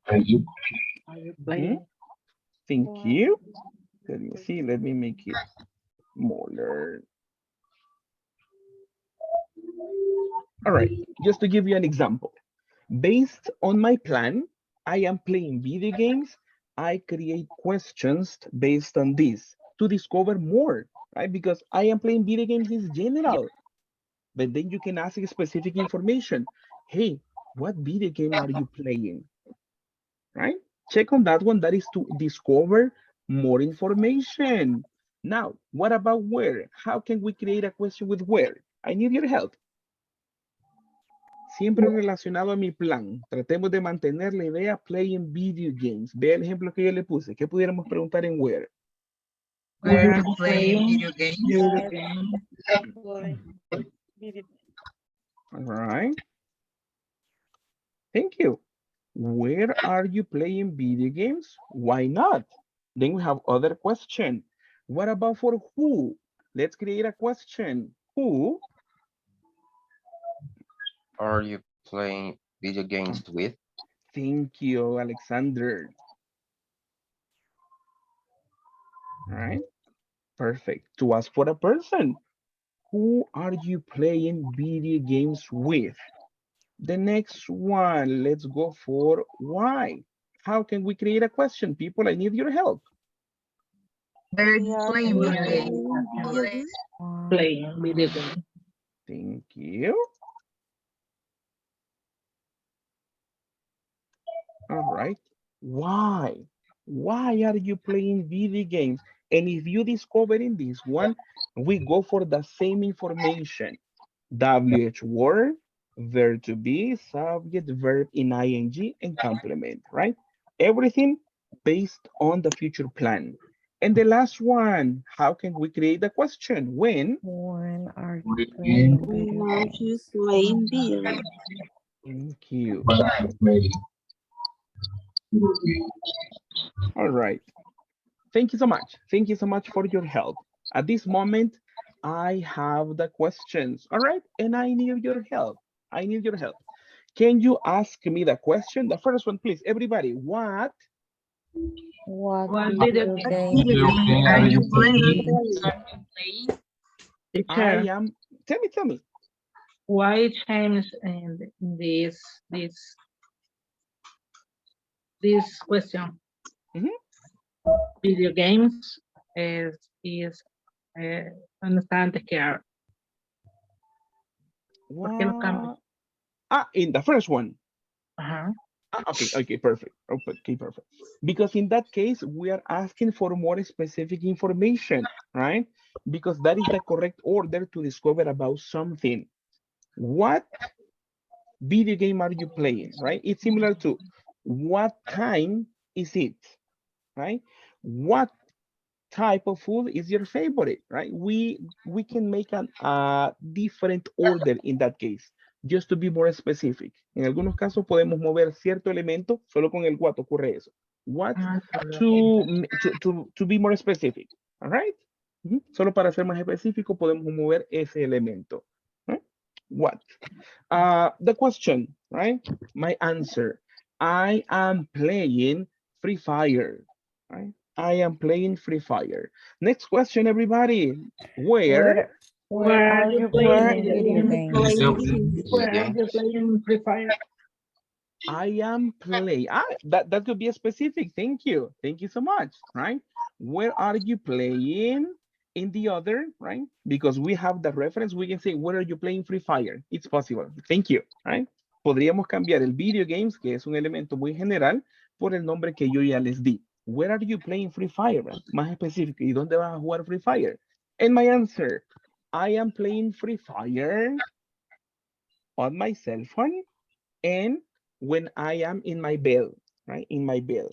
are you Are you playing? Thank you. Let me see. Let me make it smaller. All right. Just to give you an example. Based on my plan, I am playing video games. I create questions based on this to discover more, right? Because I am playing video games in general. But then you can ask specific information. Hey, what video game are you playing? Right? Check on that one. That is to discover more information. Now, what about where? How can we create a question with where? I need your help. Siempre relacionado a mi plan. Tratemos de mantener la idea playing video games. Vea el ejemplo que yo le puse. ¿Qué pudiéramos preguntar en where? Where are you playing video games? All right. Thank you. Where are you playing video games? Why not? Then we have other question. What about for who? Let's create a question. Who Are you playing video games with? Thank you, Alexander. All right, perfect. To ask for a person, who are you playing video games with? The next one, let's go for why. How can we create a question? People, I need your help. They're We are playing video games. playing video games. Playing video game. Thank you. All right. Why? Why are you playing video games? And if you discover in this one, we go for the same information. WH word, verb to be, subject, verb in ing, and complement, right? Everything based on the future plan. And the last one, how can we create the question? When are you playing video games? Thank you. All right. Thank you so much. Thank you so much for your help. At this moment, I have the questions. All right. And I need your help. I need your help. Can you ask me the question? The first one, please. Everybody, what? What video game Are you playing? I Teacher, am. Tell me. why change in this question? Mhm. Video games is understand the care. ¿Por qué lo cambio? What? In the first one. Ajá. Okay, perfect. Okay, perfect. Because in that case, we are asking for more specific information, right? Because that is the correct order to discover about something. What video game are you playing, right? It's similar to what time is it, right? What type of food is your favorite, right? We can make a different order in that case, just to be more specific. En algunos casos podemos mover cierto elemento, solo con el what ocurre eso. What to be more specific, all right? Solo para ser más específico podemos mover ese elemento. Right? What? The question, right? My answer. I am playing Free Fire, right? I am playing Free Fire. Next question, everybody. Where Where are you playing video games? Where are you playing Free Fire? I am playing. That could be a specific. Thank you. Thank you so much, right? Where are you playing? In the other, right? Because we have the reference, we can say, where are you playing Free Fire? It's possible. Thank you, right? Podríamos cambiar el video games, que es un elemento muy general, por el nombre que yo ya les di. Where are you playing Free Fire? Right? Más específico, ¿y dónde vas a jugar Free Fire? And my answer, I am playing Free Fire on my cell phone and when I am in my bed, right? In my bed.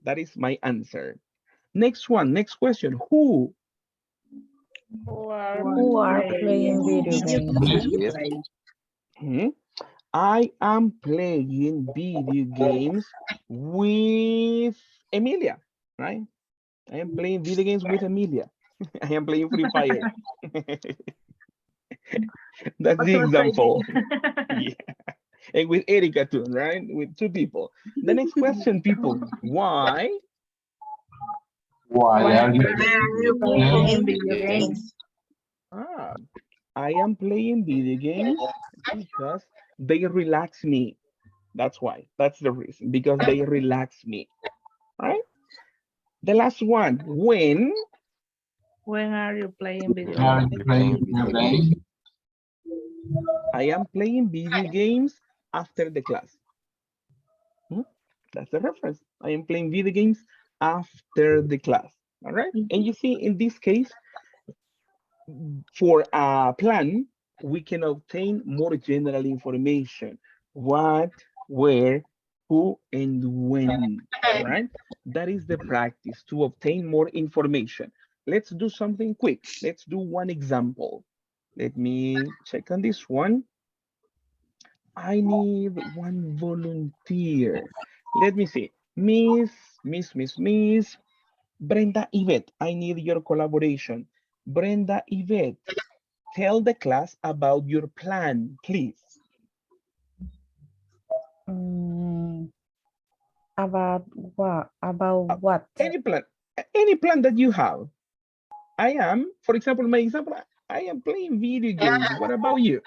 That is my answer. Next one, next question. Who Who are playing video games? I am playing video games with Emilia, right? I am playing video games with Emilia. I am playing Free Fire. That's the example. Yeah. And with Erika too, right? With two people. The next question, people. Why? Why are you Playing video games. I am playing video games because they relax me. That's why. That's the reason. Because they relax me. Right? The last one. When are you playing video playing? I am playing video games after the class. That's the reference. I am playing video games after the class. All right. And you see, in this case, for a plan, we can obtain more general information. What, where, who, and when. All right. That is the practice to obtain more information. Let's do something quick. Let's do one example. Let me check on this one. I need one volunteer. Let me see. Miss Brenda Yvette, I need your collaboration. Brenda, Yvette, tell the class about your plan, please. About what? About what? Any plan that you have. I am, for example, my example, I am playing video games. What about you?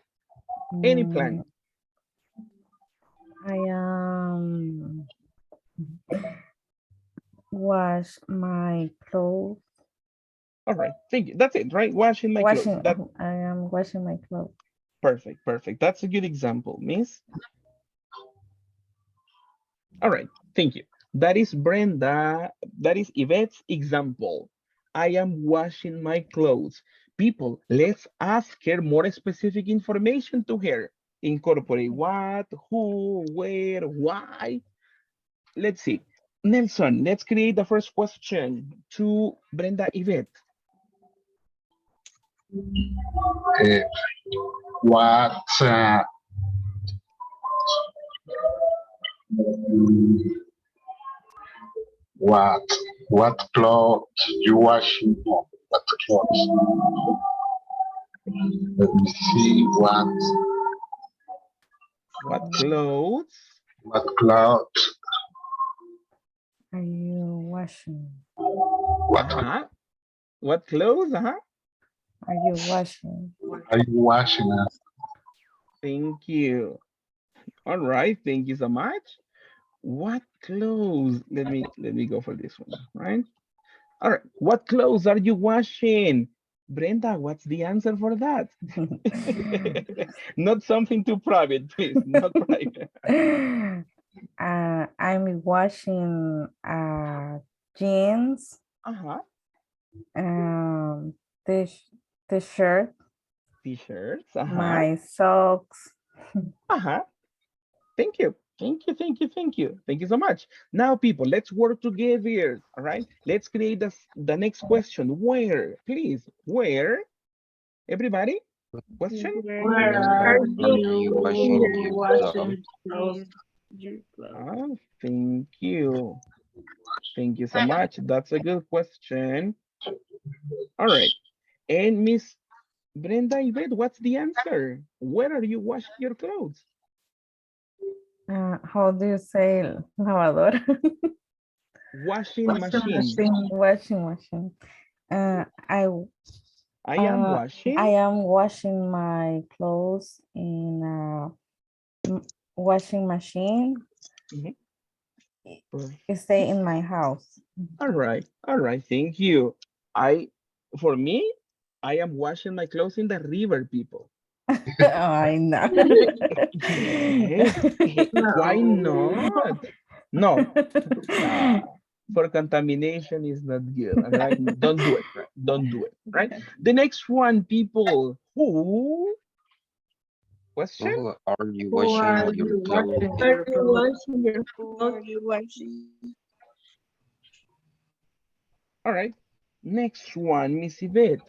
Any plan? I wash my clothes. All right, thank you. That's it, right? Washing my clothes. I am washing my clothes. Perfect, perfect. That's a good example, miss. All right, thank you. That is Brenda, that is Yvette's example. I am washing my clothes. People, let's ask her more specific information to her. Incorporate what, who, where, why. Let's see. Nelson, let's create the first question to Brenda, Yvette. What what clothes you washing on? What clothes? Let me see what clothes? What clothes are you washing? What clothes? Are you washing? Are you washing? Thank you. All right, thank you so much. What clothes? Let me go for this one, right? All right, what clothes are you washing? Brenda, what's the answer for that? Not something too private, please, not private. I'm washing jeans. T-shirt. T-shirts. My socks. Thank you. Thank you, thank you, thank you. Thank you so much. Now, people, let's work together, all right? Let's create the next question. Where, please, where? Everybody, question? Where are you washing clothes? Thank you. Thank you so much. That's a good question. All right. And Miss Brenda Yvette, what's the answer? Where are you washing your clothes? How do you say lavadora? Washing machine. Washing machine. I am washing my clothes in a washing machine. Stay in my house. All right, thank you. For me, I am washing my clothes in the river, people. I know. Yes. Why not? No. For contamination is not good. All right. Don't do it. Right? Don't do it. Right. The next one, people. Who? Question? Who are you washing your clothes? All right. Next one, Miss Yvette.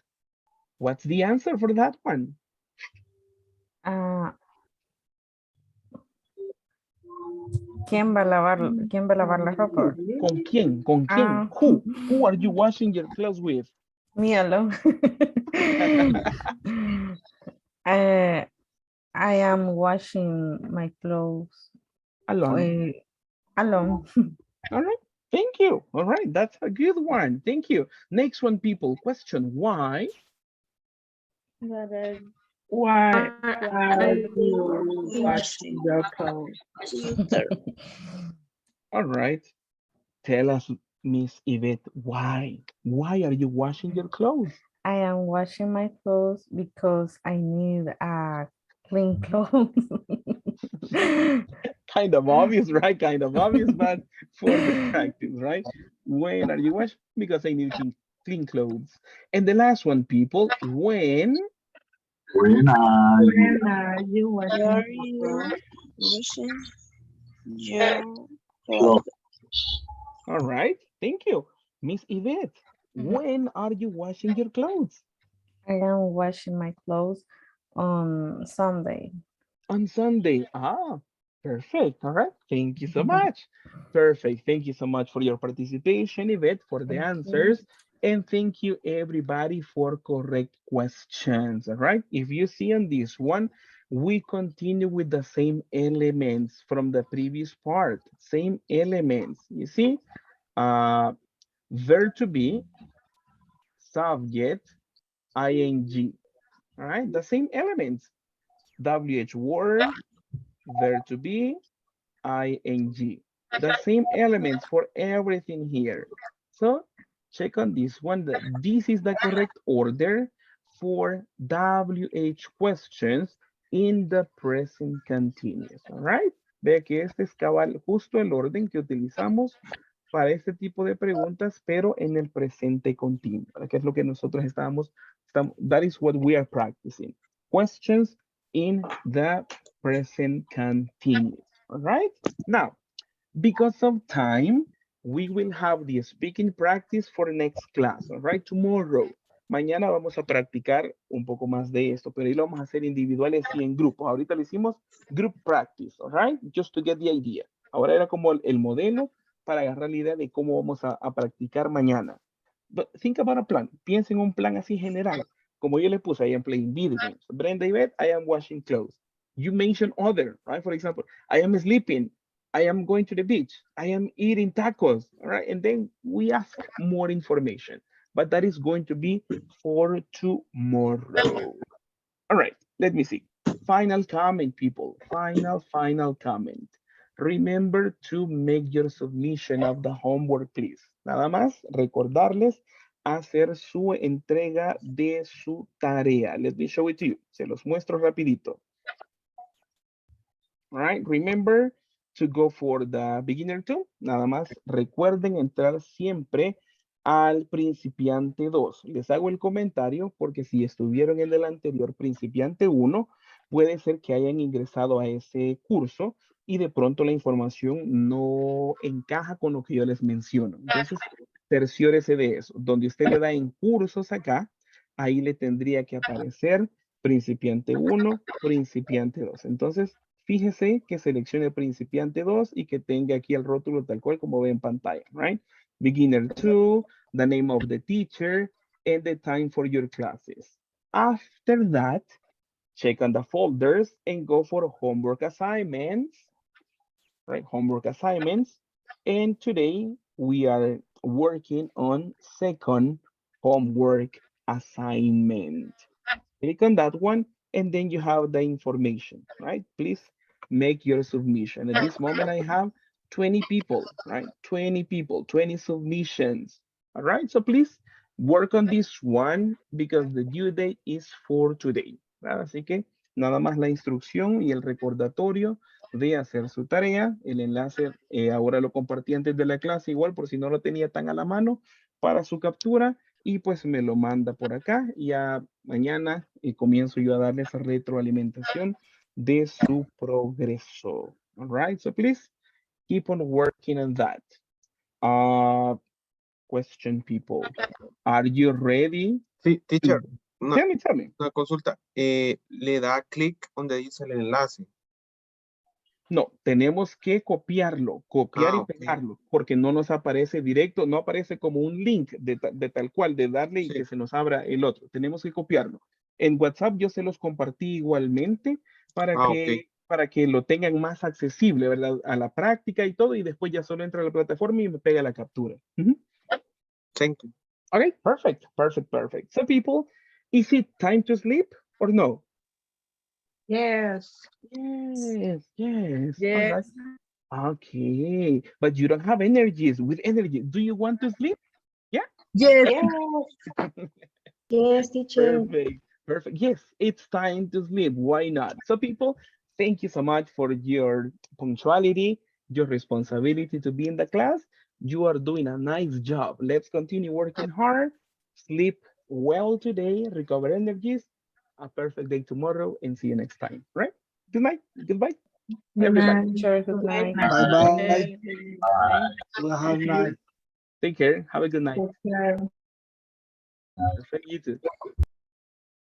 What's the answer for that one? ¿Quién va a lavar la ropa? ¿Con quién? ¿Con quién? Who are you washing your clothes with? Me alone. I am washing my clothes alone. Alone. All right. Thank you. All right. That's a good one. Thank you. Next one, people. Question: why? Why are you washing your clothes? All right. Tell us, Miss Yvette, why? Why are you washing your clothes? I am washing my clothes because I need clean clothes. Kind of obvious, right? Kind of obvious, but for the practice, right? When are you washing? Because I need clean clothes. And the last one, people, when are you washing your clothes? All right, thank you. Miss Yvette, when are you washing your clothes? I am washing my clothes on Sunday. On Sunday. Perfect. All right. Thank you so much. Perfect. Thank you so much for your participation, Yvette, for the answers. And thank you everybody for correct questions. All right. If you see on this one, we continue with the same elements from the previous part. Same elements. You see, verb to be, subject, ing. All right. The same elements. WH word, verb to be, ing. The same elements for everything here. So check on this one. This is the correct order for WH questions in the present continuous. All right. Ve que este es cabal justo el orden que utilizamos para este tipo de preguntas, pero en el presente continuo, ¿verdad? Que es lo que nosotros that is what we are practicing. Questions in the present continuous. All right. Now, because of time, we will have the speaking practice for next class, all right, tomorrow. Mañana vamos a practicar un poco más de esto, pero ahí lo vamos a hacer individuales y en grupos. Ahorita lo hicimos group practice, all right, just to get the idea. Ahora era como el modelo para agarrar la idea de cómo vamos a practicar mañana. But think about a plan. Piensa en un plan así general. Como yo le puse, I am playing video games. Brenda y Beth, I am washing clothes. You mention other, right? For example, I am sleeping. I am going to the beach. I am eating tacos. All right. And then we ask more information. But that is going to be for tomorrow. All right. Let me see. Final comment, people. Final comment. Remember to make your submission of the homework, please. Nada más recordarles hacer su entrega de su tarea. Let me show it to you. Se los muestro rapidito. All right, remember to go for the beginner 2. Nada más recuerden entrar siempre al principiante 2. Les hago el comentario porque si estuvieron en el anterior principiante 1, puede ser que hayan ingresado a ese curso y de pronto la información no encaja con lo que yo les menciono. Entonces, cerciórese de eso. Donde usted le da en cursos acá, ahí le tendría que aparecer principiante 1, principiante 2. Entonces, fíjese que seleccione principiante 2 y que tenga aquí el rótulo tal cual como ve en pantalla, right? Beginner 2, the name of the teacher, and the time for your classes. After that, check on the folders and go for homework assignments, right? Homework assignments. And today we are working on second homework assignment. Click on that one, and then you have the information, right? Please make your submission. At this moment, I have 20 people, right? 20 people, 20 submissions. All right, so please work on this one because the due date is for today. ¿Verdad? Así que nada más la instrucción y el recordatorio de hacer su tarea. El enlace ahora lo compartí antes de la clase, igual por si no lo tenía tan a la mano para su captura. Y pues me lo manda por acá. Ya mañana comienzo yo a darle esa retroalimentación de su progreso. All right, so please keep on working on that. Question, people. Are you ready? Sí, teacher. Tell me. Una consulta. Le da clic donde dice el enlace. No, tenemos que copiarlo, copiar y pegarlo, porque no nos aparece directo, no aparece como un link de tal cual, de darle y que se nos abra el otro. Tenemos que copiarlo. En WhatsApp yo se los compartí igualmente para que lo tengan más accesible, ¿verdad? A la práctica y todo, y después ya solo entra a la plataforma y me pega la captura. Thank you. Okay, perfect. So people, is it time to sleep or no? Yes. Yes. All right. Okay, but you don't have energies. With energy, do you want to sleep? Yeah? Yes. Yes, teacher. Perfect. Yes, it's time to sleep. Why not? So people, thank you so much for your punctuality, your responsibility to be in the class. You are doing a nice job. Let's continue working hard. Sleep well today, recover energies. A perfect day tomorrow, and see you next time. Right? Good night. Goodbye. Good night. Good night. Bye-bye. Have a night. Take care. Have a good night. Take care. Perfect. You too.